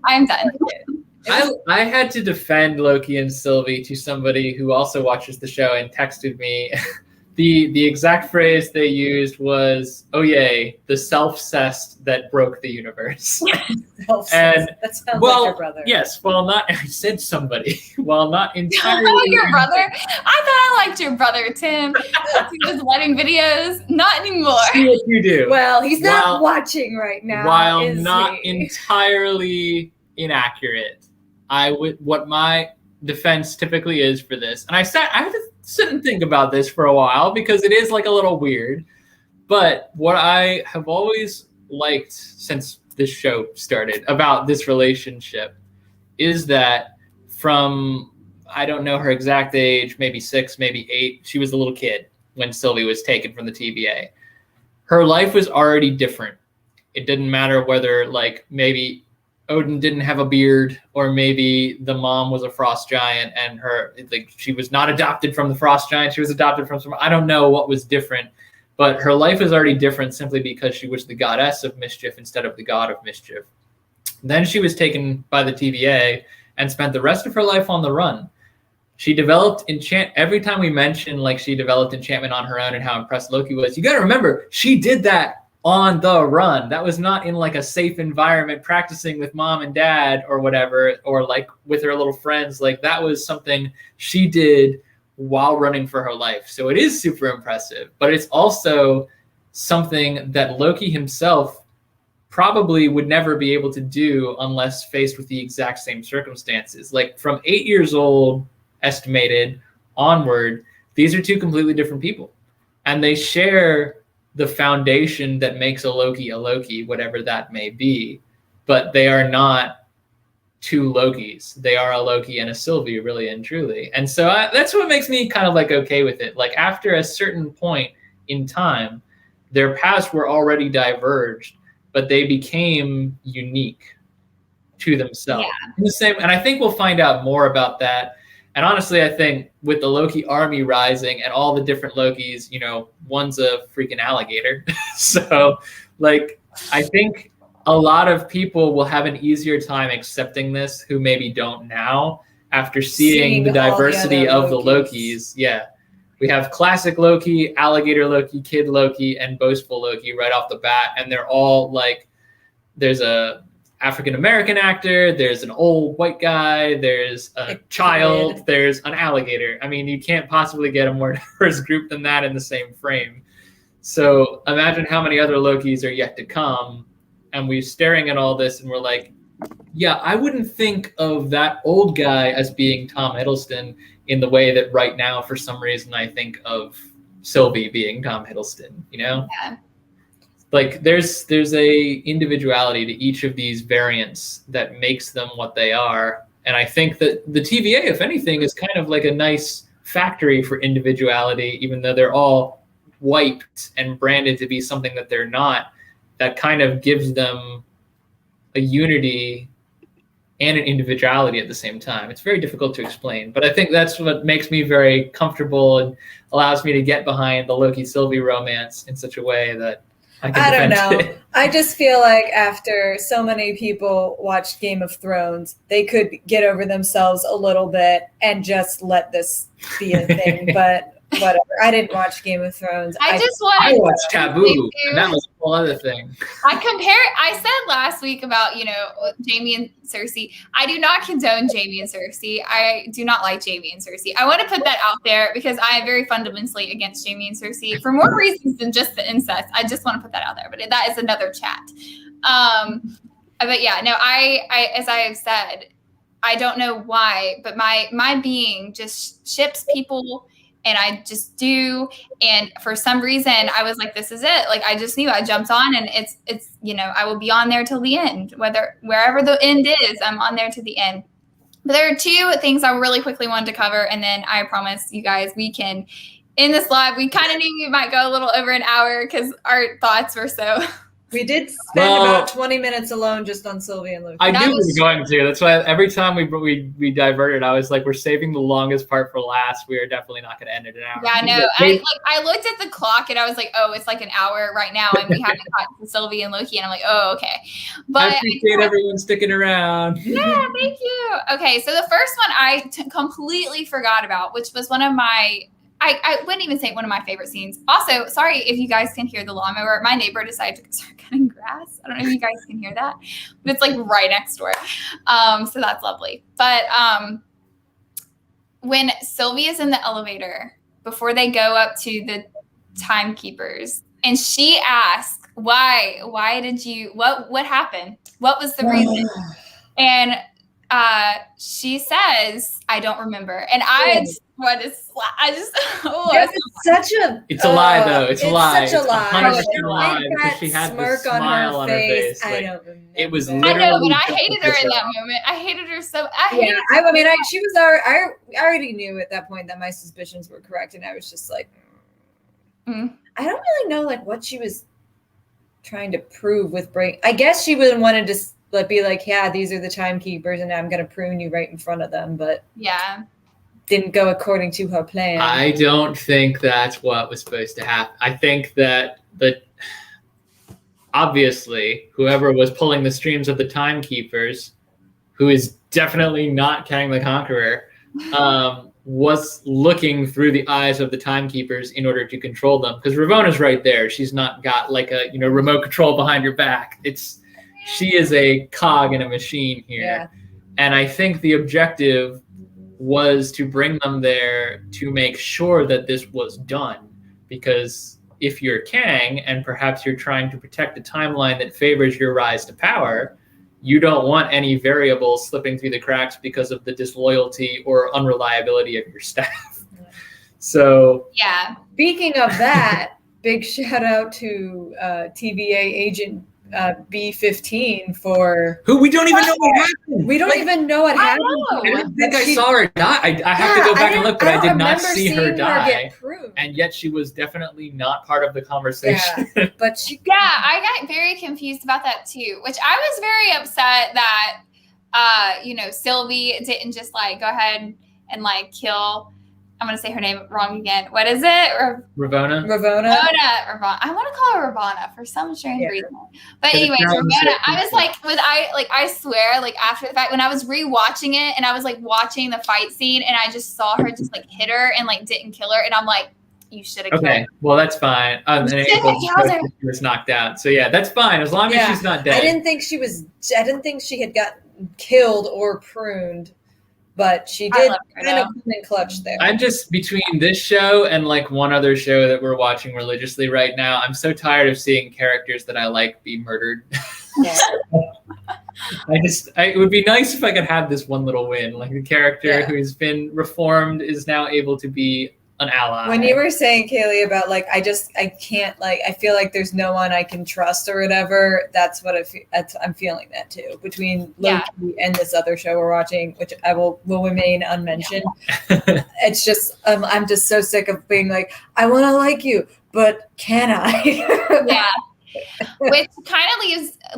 Speaker 1: I'm done.
Speaker 2: I had to defend Loki and Sylvie to somebody who also watches the show and texted me. The exact phrase they used was, "Oh yay, the self-cessed that broke the universe."
Speaker 3: And that sounds like your brother.
Speaker 2: Yes, I said somebody. While not entirely.
Speaker 1: Oh, your brother? I thought I liked your brother, Tim. He was wedding videos. Not anymore.
Speaker 2: See what you do.
Speaker 3: Well, he's not watching right now.
Speaker 2: While not entirely inaccurate, what my defense typically is for this, and I had to sit and think about this for a while because it is like a little weird. But what I have always liked since this show started about this relationship is that from, I don't know her exact age, maybe 6, maybe 8, she was a little kid when Sylvie was taken from the TVA. Her life was already different. It didn't matter whether like maybe Odin didn't have a beard, or maybe the mom was a frost giant and she was not adopted from the frost giant. She was adopted from I don't know what was different, but her life is already different simply because she was the goddess of mischief instead of the god of mischief. Then she was taken by the TVA and spent the rest of her life on the run. She developed every time we mention like she developed enchantment on her own and how impressed Loki was, you got to remember she did that on the run. That was not in like a safe environment practicing with mom and dad or whatever, or like with her little friends. Like that was something she did while running for her life. So it is super impressive, but it's also something that Loki himself probably would never be able to do unless faced with the exact same circumstances. Like from 8 years old, estimated onward, these are two completely different people, and they share the foundation that makes a Loki, whatever that may be, but they are not two Lokis. They are a Loki and a Sylvie, really and truly. And so that's what makes me kind of like okay with it. Like after a certain point in time, their paths were already diverged, but they became unique to themselves. Yeah. And I think we'll find out more about that. And honestly, I think with the Loki army rising and all the different Lokis, one's a freaking alligator. So, like, I think a lot of people will have an easier time accepting this who maybe don't now after seeing the diversity of the Lokis. Yeah. We have classic Loki, alligator Loki, kid Loki, and boastful Loki right off the bat. And they're all like, there's a African-American actor, there's an old white guy, there's a child, there's an alligator. I mean, you can't possibly get a more diverse group than that in the same frame. So imagine how many other Lokis are yet to come. And we're staring at all this and we're like, yeah, I wouldn't think of that old guy as being Tom Hiddleston in the way that right now, for some reason, I think of Sylvie being Tom Hiddleston, Yeah. Like there's a individuality to each of these variants that makes them what they are. And I think that the TVA, if anything, is kind of like a nice factory for individuality, even though they're all wiped and branded to be something that they're not. That kind of gives them a unity and an individuality at the same time. It's very difficult to explain, but I think that's what makes me very comfortable and allows me to get behind the Loki-Sylvie romance in such a way that I
Speaker 3: don't know. I just feel like after so many people watched Game of Thrones, they could get over themselves a little bit and just let this be a thing. But whatever. I didn't watch Game of Thrones.
Speaker 1: I
Speaker 2: watched Taboo, and that was a whole other thing.
Speaker 1: I said last week about, Jaime and Cersei. I do not condone Jaime and Cersei. I do not like Jaime and Cersei. I want to put that out there because I am very fundamentally against Jaime and Cersei for more reasons than just the incest. I just want to put that out there, but that is another chat. But yeah, no, I as I have said, I don't know why, but my being just ships people. And I just do. And for some reason, I was like, this is it. Like, I just knew. I jumped on and it's I will be on there till the end. Wherever the end is, I'm on there to the end. But there are two things I really quickly wanted to cover, and then I promise you guys we can end this live. We kind of knew we might go a little over an hour because our thoughts were so.
Speaker 3: We did spend about 20 minutes alone just on Sylvie and Loki.
Speaker 2: I knew we were going to. That's why every time we diverted, I was like, we're saving the longest part for last. We are definitely not going to end it an hour.
Speaker 1: Yeah, no. I looked at the clock and I was like, oh, it's like an hour right now, and we haven't gotten to Sylvie and Loki, and I'm like, oh, okay. But
Speaker 2: I appreciate everyone sticking around.
Speaker 1: Yeah, thank you. Okay, so the first one I completely forgot about, which was one of my. I wouldn't even say one of my favorite scenes. Also, sorry if you guys can hear the lawnmower. My neighbor decided to start cutting grass. I don't know if you guys can hear that, but it's like right next door. So that's lovely. But when Sylvie is in the elevator before they go up to the timekeepers, and she asks, why did you, what happened? What was the reason? And she says, I don't remember. And
Speaker 2: it's a lie though. It's a lie.
Speaker 3: Such a lie.
Speaker 2: Because she had this
Speaker 3: smirk
Speaker 2: smile on her face.
Speaker 3: I don't remember.
Speaker 2: It was literally.
Speaker 1: I know, but I hated her in that moment. I hated her so.
Speaker 3: I already knew at that point that my suspicions were correct, and I was just like, I don't really know like what she was trying to prove with bring. I guess she would have wanted to be like, yeah, these are the timekeepers, and I'm going to prune you right in front of them, but
Speaker 1: yeah.
Speaker 3: Didn't go according to her plan.
Speaker 2: I don't think that's what was supposed to happen. I think that obviously whoever was pulling the strings of the timekeepers, who is definitely not Kang the Conqueror, was looking through the eyes of the timekeepers in order to control them. Because Ravona's right there. She's not got like a remote control behind her back. She is a cog in a machine here.
Speaker 3: Yeah.
Speaker 2: And I think the objective was to bring them there to make sure that this was done. Because if you're Kang and perhaps you're trying to protect a timeline that favors your rise to power, you don't want any variables slipping through the cracks because of the disloyalty or unreliability of your staff. So,
Speaker 1: yeah.
Speaker 3: Speaking of that, big shout out to TVA agent B-15 for
Speaker 2: who we don't even know what happened.
Speaker 3: We don't even know what happened.
Speaker 2: I didn't think I saw her die. I have to go back and look, but I did not see her die. And yet she was definitely not part of the conversation.
Speaker 3: Yeah, but
Speaker 1: I got very confused about that too, which I was very upset that Sylvie didn't just like go ahead and like kill. I'm going to say her name wrong again. What is it?
Speaker 2: Ravonna.
Speaker 1: I want to call her Ravonna for some strange reason. But anyways, Ravonna, I was like, I swear, like after the fact, when I was rewatching it and I was like watching the fight scene and I just saw her just like hit her and like didn't kill her. And I'm like, you should have killed her.
Speaker 2: Well, that's fine. She was knocked out. So yeah, that's fine. As long as she's not dead.
Speaker 3: I didn't think she had gotten killed or pruned. But she did kind of come in clutch there.
Speaker 2: I'm just between this show and like one other show that we're watching religiously right now. I'm so tired of seeing characters that I like be murdered.
Speaker 3: Yeah.
Speaker 2: It would be nice if I could have this one little win. Like the character who's been reformed is now able to be an ally.
Speaker 3: When you were saying, Kaylee, about like, I can't, like, I feel like there's no one I can trust or whatever. That's what I'm feeling that too. Between Loki and this other show we're watching, which I will remain unmentioned. Yeah. It's just, I'm just so sick of being like, I want to like you, but can I?
Speaker 1: Yeah. Which kind of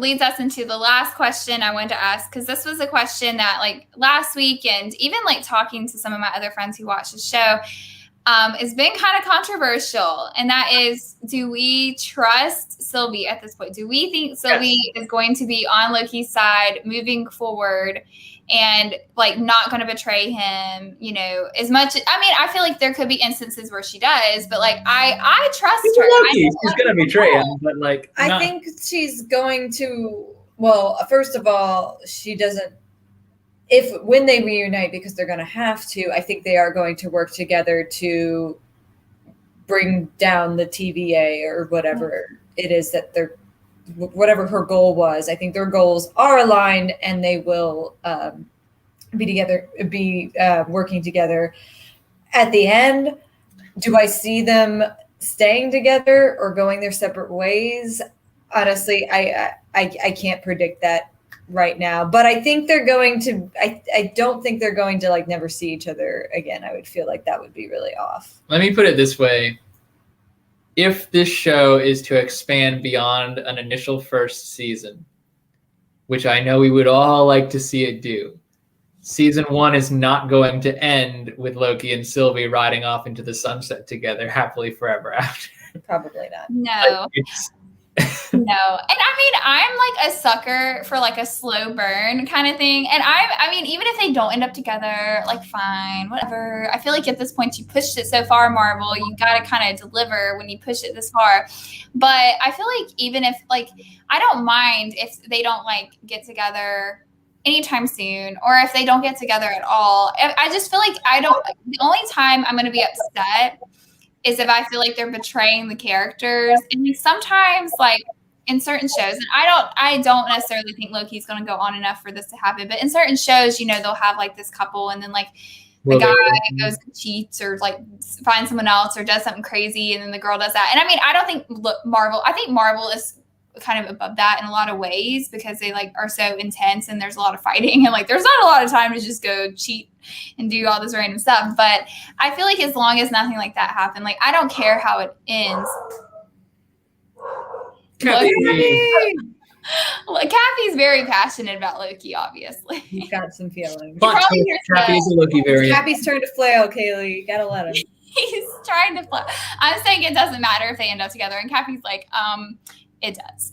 Speaker 1: leads us into the last question I wanted to ask, because this was a question that like last week and even like talking to some of my other friends who watch the show, it's been kind of controversial, and that is, do we trust Sylvie at this point? Do we think Sylvie is going to be on Loki's side moving forward and like not going to betray him, as much? I mean, I feel like there could be instances where she does, but like I trust her.
Speaker 2: Loki. She's going to betray him, but like
Speaker 3: I think she's going to. Well, first of all, she doesn't. When they reunite, because they're going to have to, I think they are going to work together to bring down the TVA or whatever it is that whatever her goal was. I think their goals are aligned and they will be working together. At the end, do I see them staying together or going their separate ways? Honestly, I can't predict that right now. But I think they're going to. I don't think they're going to like never see each other again. I would feel like that would be really off.
Speaker 2: Let me put it this way. If this show is to expand beyond an initial first season, which I know we would all like to see it do, season 1 is not going to end with Loki and Sylvie riding off into the sunset together happily forever after.
Speaker 3: Probably not.
Speaker 1: No. No. And I mean, I'm like a sucker for like a slow burn kind of thing. And I mean, even if they don't end up together, like fine, whatever. I feel like at this point you pushed it so far, Marvel, you got to kind of deliver when you push it this far. But I feel like even if like, I don't mind if they don't like get together anytime soon, or if they don't get together at all. I just feel like the only time I'm going to be upset is if I feel like they're betraying the characters. And sometimes, like in certain shows, and I don't necessarily think Loki's going to go on enough for this to happen, but in certain shows, you know, they'll have like this couple, and then like the guy goes and cheats or like finds someone else or does something crazy, and then the girl does that. And I mean, I don't think I think Marvel is kind of above that in a lot of ways because they like are so intense and there's a lot of fighting, and like there's not a lot of time to just go cheat and do all this random stuff. But I feel like as long as nothing like that happened, like I don't care how it ends. Kathy's very passionate about Loki, obviously.
Speaker 3: He's got some feelings.
Speaker 2: Kathy's a Loki variant.
Speaker 3: Kathy's turn to flail, Kaylee. You gotta let him.
Speaker 1: He's trying to flail. I'm saying it doesn't matter if they end up together, and Kathy's like, it does.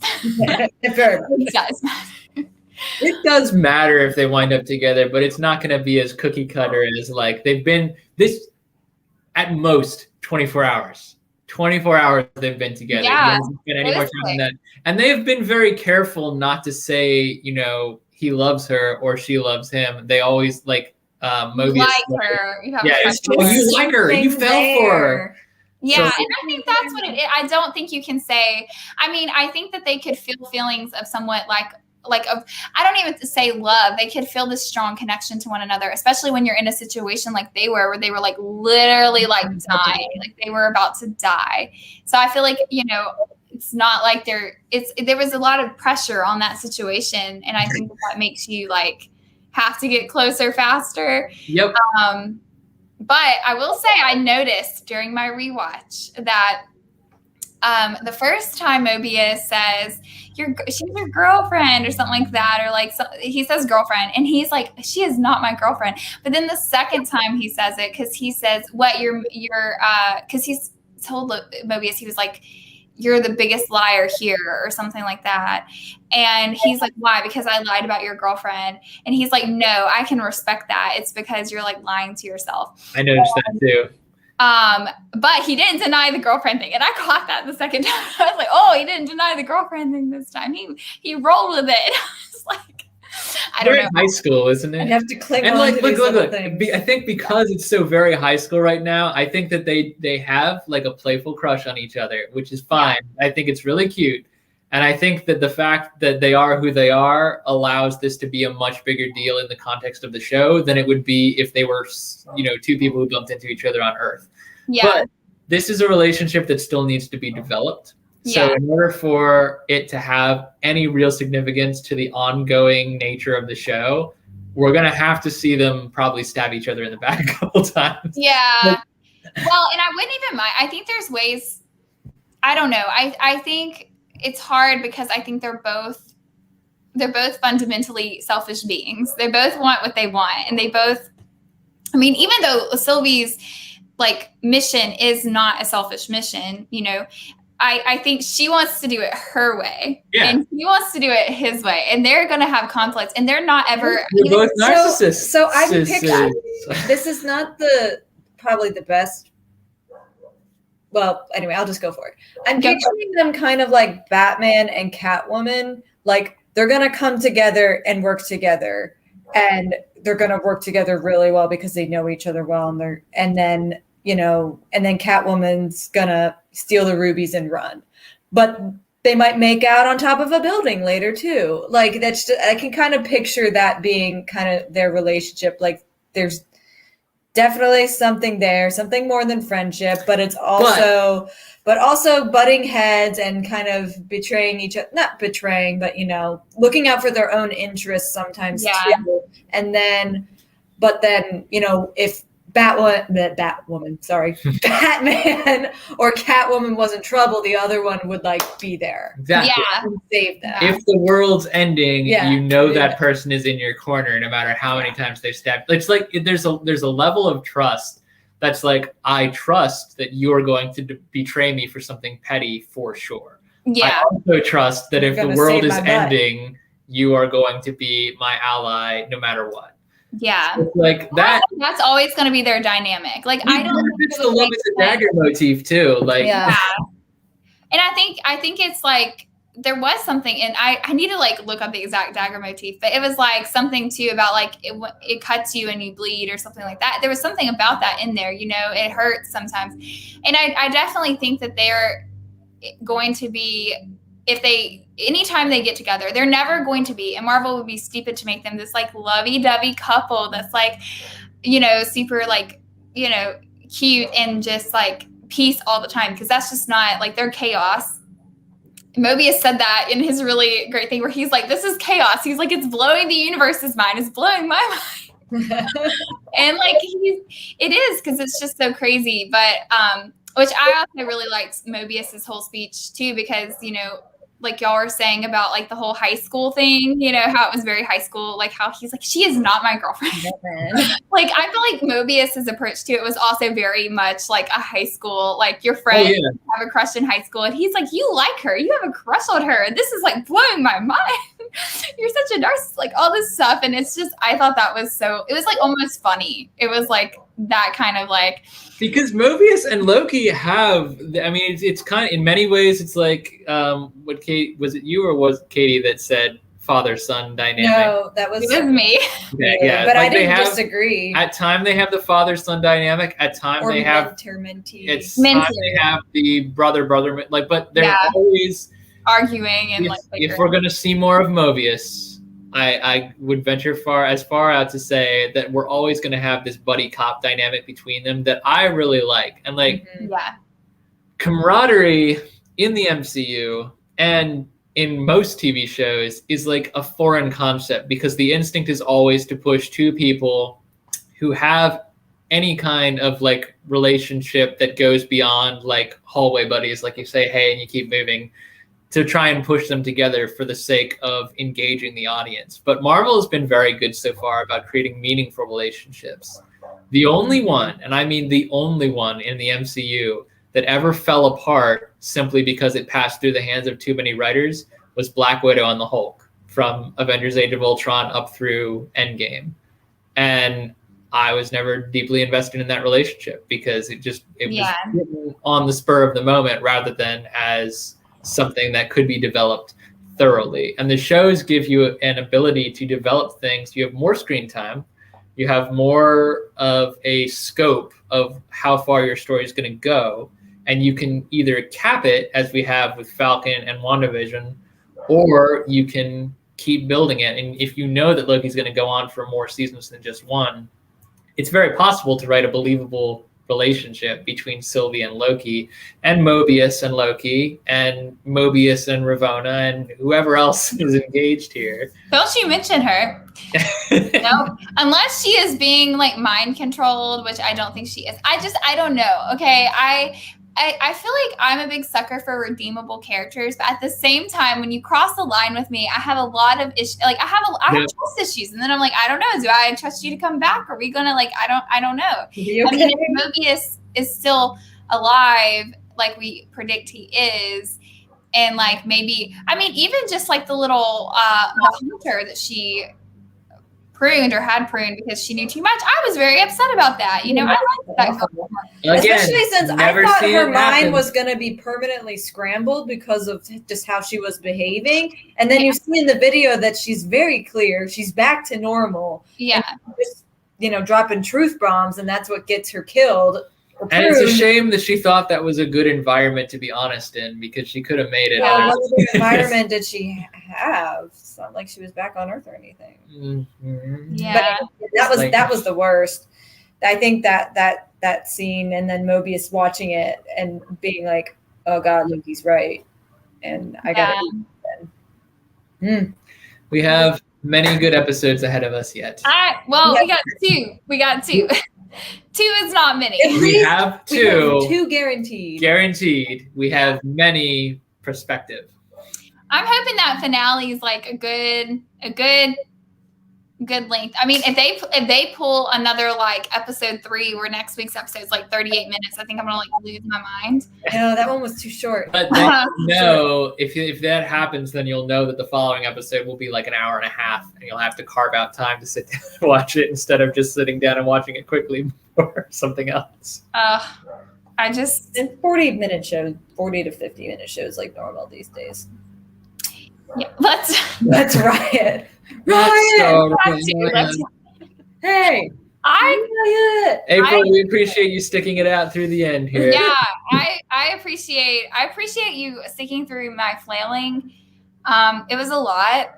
Speaker 3: It very much.
Speaker 1: It does matter.
Speaker 2: It does matter if they wind up together, but it's not going to be as cookie cutter as like they've been this at most 24 hours. 24 hours they've been together.
Speaker 1: Yeah,
Speaker 2: been any more time than that. And they've been very careful not to say, you know, he loves her or she loves him. They always like Mobius.
Speaker 1: Like her. You
Speaker 2: like her. You fell for her.
Speaker 1: Yeah, and I think that's what it is. I don't think you can say, I mean, I think that they could feel feelings of somewhat like I don't even say love. They could feel this strong connection to one another, especially when you're in a situation like they were, where they were like literally like dying, like they were about to die. So I feel like, you know, it's not like there was a lot of pressure on that situation. And I think that makes you like have to get closer faster.
Speaker 2: Yep.
Speaker 1: But I will say I noticed during my rewatch that the first time Mobius says, she's your girlfriend or something like that, or like he says girlfriend, and he's like, she is not my girlfriend. But then the second time he says it, because he says, what you're because he's told Mobius, he was like, you're the biggest liar here or something like that. And he's like, why? Because I lied about your girlfriend. And he's like, no, I can respect that. It's because you're like lying to yourself.
Speaker 2: I noticed that too.
Speaker 1: But he didn't deny the girlfriend thing. And I caught that the second time. I was like, oh, he didn't deny the girlfriend thing this time. He rolled with it. And I was like, I don't know.
Speaker 2: In high school, isn't it?
Speaker 3: You have to cling
Speaker 2: and
Speaker 3: on
Speaker 2: like,
Speaker 3: to these
Speaker 2: look.
Speaker 3: things.
Speaker 2: I think because it's so very high school right now, I think that they have like a playful crush on each other, which is fine. Yeah. I think it's really cute. And I think that the fact that they are who they are allows this to be a much bigger deal in the context of the show than it would be if they were, you know, two people who bumped into each other on Earth.
Speaker 1: Yeah.
Speaker 2: But this is a relationship that still needs to be developed. So in order for it to have any real significance to the ongoing nature of the show, we're going to have to see them probably stab each other in the back a couple times.
Speaker 1: Yeah. Well, and I wouldn't even mind. I think there's ways, I don't know. I think it's hard because I think they're both fundamentally selfish beings. They both want what they want. And they both, I mean, even though Sylvie's like mission is not a selfish mission, you know, I think she wants to do it her way, and he wants to do it his way, and they're going to have conflicts, and they're not ever.
Speaker 2: We're both narcissists.
Speaker 3: So I'm picturing this is not probably the best. Well, anyway, I'll just go for it. I'm picturing them kind of like Batman and Catwoman, like they're going to come together and work together, and they're going to work together really well because they know each other well, and then Catwoman's gonna steal the rubies and run, but they might make out on top of a building later too. Like I can kind of picture that being kind of their relationship. Like there's definitely something there, something more than friendship, but it's also but also butting heads and kind of betraying each other, not betraying, but looking out for their own interests sometimes too. And then if Batwoman, sorry, Batman or Catwoman was in trouble, the other one would be there.
Speaker 2: Exactly.
Speaker 3: And save them.
Speaker 2: If the world's ending, that person is in your corner no matter how many times they've stabbed. It's like there's a level of trust that's like, I trust that you are going to betray me for something petty for sure. I also trust that if the world is ending, you are going to be my ally no matter what.
Speaker 1: Yeah.
Speaker 2: So like that.
Speaker 1: That's always going to be their dynamic. Like, I don't think
Speaker 2: it's the love is a dagger motif too. Like,
Speaker 1: yeah. And I think it's like, there was something, and I need to look up the exact dagger motif, but it was something too about it cuts you and you bleed or something like that. There was something about that in there, it hurts sometimes. And I definitely think that they're going to be, anytime they get together, they're never going to be, and Marvel would be stupid to make them this lovey-dovey couple that's super cute and just peace all the time, because that's just not they're chaos. Mobius said that in his really great thing where he's like, this is chaos. He's like, it's blowing the universe's mind. It's blowing my mind. And it is, because it's just so crazy. But which I also really liked Mobius's whole speech too, because y'all were saying about the whole high school thing, how it was very high school, how he's like, she is not my girlfriend. I feel like Mobius's approach to it was also very much a high school, your friend have a crush in high school, and he's like, you like her, you have a crush on her, and this is blowing my mind. You're such a narcissist, all this stuff. And it's just, I thought that was it was almost funny. It was that kind of
Speaker 2: because Mobius and Loki have, I mean, it's kind of, in many ways, it's what Kate, was it you or was Katie that said father-son dynamic?
Speaker 3: No, it was
Speaker 1: me.
Speaker 2: Okay, yeah.
Speaker 3: But I didn't disagree.
Speaker 2: At time they have the father-son dynamic. At time they have
Speaker 3: mentee.
Speaker 2: It's time they have the brother, but they're always
Speaker 1: arguing and
Speaker 2: if we're gonna see more of Mobius, I would venture as far out to say that we're always going to have this buddy cop dynamic between them that I really like. And camaraderie in the MCU and in most TV shows is a foreign concept, because the instinct is always to push two people who have any kind of relationship that goes beyond hallway buddies, you say hey and you keep moving, to try and push them together for the sake of engaging the audience. But Marvel has been very good so far about creating meaningful relationships. The only one, and I mean the only one in the MCU that ever fell apart simply because it passed through the hands of too many writers, was Black Widow and the Hulk, from Avengers Age of Ultron up through Endgame. And I was never deeply invested in that relationship because it was written on the spur of the moment rather than as something that could be developed thoroughly. And the shows give you an ability to develop things. You have more screen time. You have more of a scope of how far your story is going to go. And you can either cap it, as we have with Falcon and WandaVision, or you can keep building it. And if you know that Loki's going to go on for more seasons than just one, it's very possible to write a believable relationship between Sylvie and Loki, and Mobius and Loki, and Mobius and Ravonna, and whoever else is engaged here.
Speaker 1: Don't you mention her. No, unless she is being mind controlled, which I don't think she is. I don't know. Okay, I feel like I'm a big sucker for redeemable characters, but at the same time, when you cross the line with me, I have a lot of issues. I have trust issues, and then I'm I don't know. Do I trust you to come back? Are we gonna I don't know. Okay? I mean, if Mobius is still alive, we predict he is, and maybe, I mean, even just the little the hunter that she had pruned because she knew too much. I was very upset about that. I liked that.
Speaker 3: Especially since I thought her mind was going to be permanently scrambled because of just how she was behaving. And then you see in the video that she's very clear. She's back to normal.
Speaker 1: Yeah.
Speaker 3: Just, dropping truth bombs, and that's what gets her killed.
Speaker 2: And it's a shame that she thought that was a good environment to be honest in, because she could have made it.
Speaker 3: Yeah, what other environment did she have? It's not like she was back on Earth or anything.
Speaker 2: Mm-hmm.
Speaker 1: Yeah,
Speaker 3: but that was the worst. I think that scene, and then Mobius watching it and being like, "Oh God, Loki's right," and I got it.
Speaker 2: We have many good episodes ahead of us yet.
Speaker 1: We got two. We got two. Two is not many.
Speaker 2: We have two.
Speaker 3: Two guaranteed.
Speaker 2: Guaranteed. We have many prospective.
Speaker 1: I'm hoping that finale is like a good length. I mean, if they pull another like episode 3 where next week's episode is like 38 minutes, I think I'm gonna like lose my mind.
Speaker 3: No, that one was too short.
Speaker 2: But then if that happens, then you'll know that the following episode will be like an hour and a half, and you'll have to carve out time to sit down and watch it instead of just sitting down and watching it quickly or something else.
Speaker 3: And 40-minute shows, 40 to 50-minute shows like normal these days.
Speaker 1: Yeah, let's
Speaker 3: riot. Hey,
Speaker 2: April, we appreciate you sticking it out through the end here.
Speaker 1: Yeah, I appreciate you sticking through my flailing. It was a lot,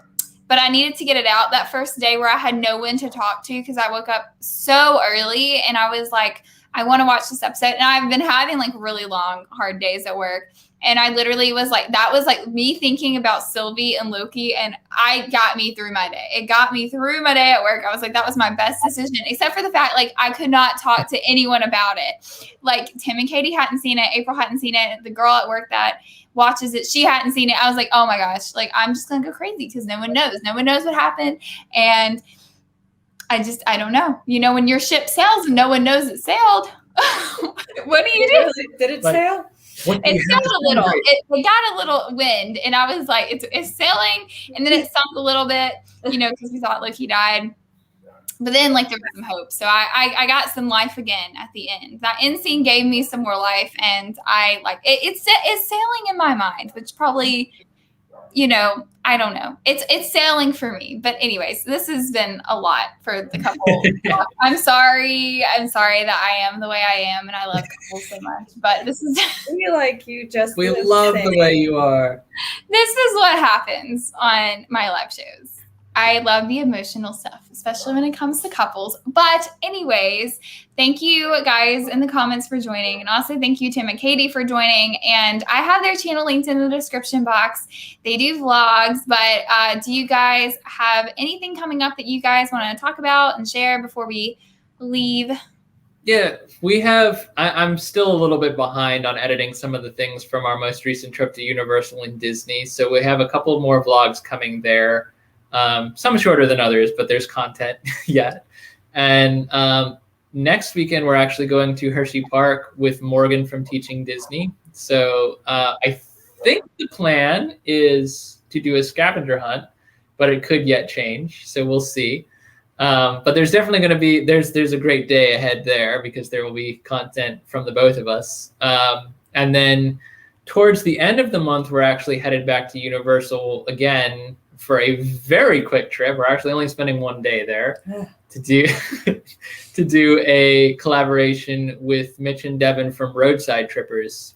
Speaker 1: but I needed to get it out that first day where I had no one to talk to because I woke up so early and I was like, I want to watch this episode. And I've been having like really long, hard days at work. And I literally was like, that was like me thinking about Sylvie and Loki, and I got me through my day. It got me through my day at work. I was like, that was my best decision, except for the fact like I could not talk to anyone about it. Like Tim and Katie hadn't seen it. April hadn't seen it. The girl at work that watches it, she hadn't seen it. I was like, oh my gosh, like I'm just going to go crazy because no one knows. No one knows what happened. And I don't know. You know, when your ship sails and no one knows it sailed, what do you do?
Speaker 3: Did it sail?
Speaker 1: It sailed a little. It got a little wind, and I was like, it's sailing, and then it sunk a little bit, you know, because we thought Loki died. But then, like, there was some hope. So I got some life again at the end. That end scene gave me some more life, and I like it. It's sailing in my mind, which probably, you know, I don't know. It's sailing for me. But anyways, this has been a lot for the couple. I'm sorry that I am the way I am, and I love couples so much. But this is
Speaker 3: we like you just.
Speaker 2: We love the way you are.
Speaker 1: This is what happens on my live shows. I love the emotional stuff, especially when it comes to couples. But anyways, thank you guys in the comments for joining. And also thank you, Tim and Katie, for joining. And I have their channel linked in the description box. They do vlogs, but do you guys have anything coming up that you guys want to talk about and share before we leave?
Speaker 2: Yeah, we have. I'm still a little bit behind on editing some of the things from our most recent trip to Universal and Disney. So we have a couple more vlogs coming there. Some shorter than others, but there's content yet. And next weekend, we're actually going to Hershey Park with Morgan from Teaching Disney. So I think the plan is to do a scavenger hunt, but it could yet change. So we'll see. But there's definitely going to be, there's a great day ahead there because there will be content from the both of us. And then towards the end of the month, we're actually headed back to Universal again for a very quick trip. We're actually only spending one day there to do a collaboration with Mitch and Devin from Roadside Trippers,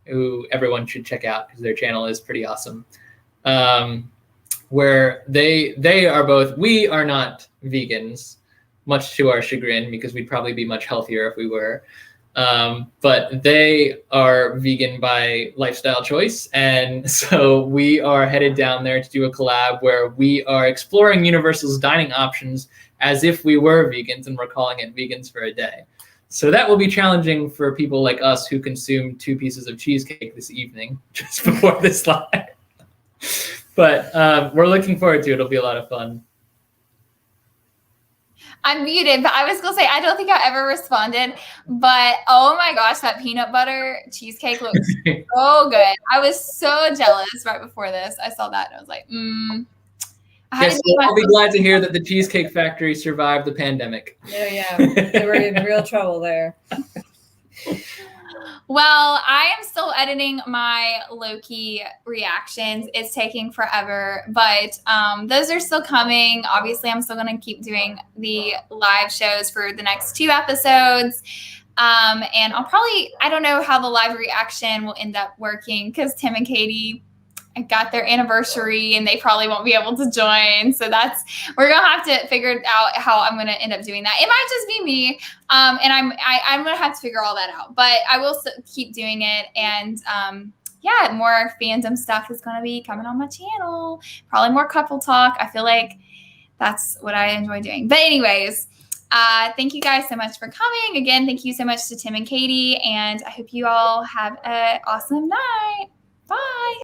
Speaker 2: who everyone should check out because their channel is pretty awesome. Where they are both, we are not vegans, much to our chagrin because we'd probably be much healthier if we were. But they are vegan by lifestyle choice. And so we are headed down there to do a collab where we are exploring Universal's dining options as if we were vegans, and we're calling it Vegans for a Day. So that will be challenging for people like us who consumed 2 pieces of cheesecake this evening just before this live. But we're looking forward to it. It'll be a lot of fun.
Speaker 1: I'm muted, but I was going to say, I don't think I ever responded, but oh my gosh, that peanut butter cheesecake looks so good. I was so jealous right before this. I saw that and I was like,
Speaker 2: Yes, I'll be glad to hear that the Cheesecake Factory survived the pandemic.
Speaker 3: Yeah, they were in real trouble there.
Speaker 1: Well, I am still editing my Loki reactions. It's taking forever, but those are still coming. Obviously, I'm still going to keep doing the live shows for the next 2 episodes. And I'll probably, I don't know how the live reaction will end up working because Tim and Katie, I got their anniversary and they probably won't be able to join. So we're going to have to figure out how I'm going to end up doing that. It might just be me. And I'm going to have to figure all that out, but I will keep doing it. And, more fandom stuff is going to be coming on my channel. Probably more couple talk. I feel like that's what I enjoy doing. But anyways, thank you guys so much for coming. Again, thank you so much to Tim and Katie. And I hope you all have an awesome night.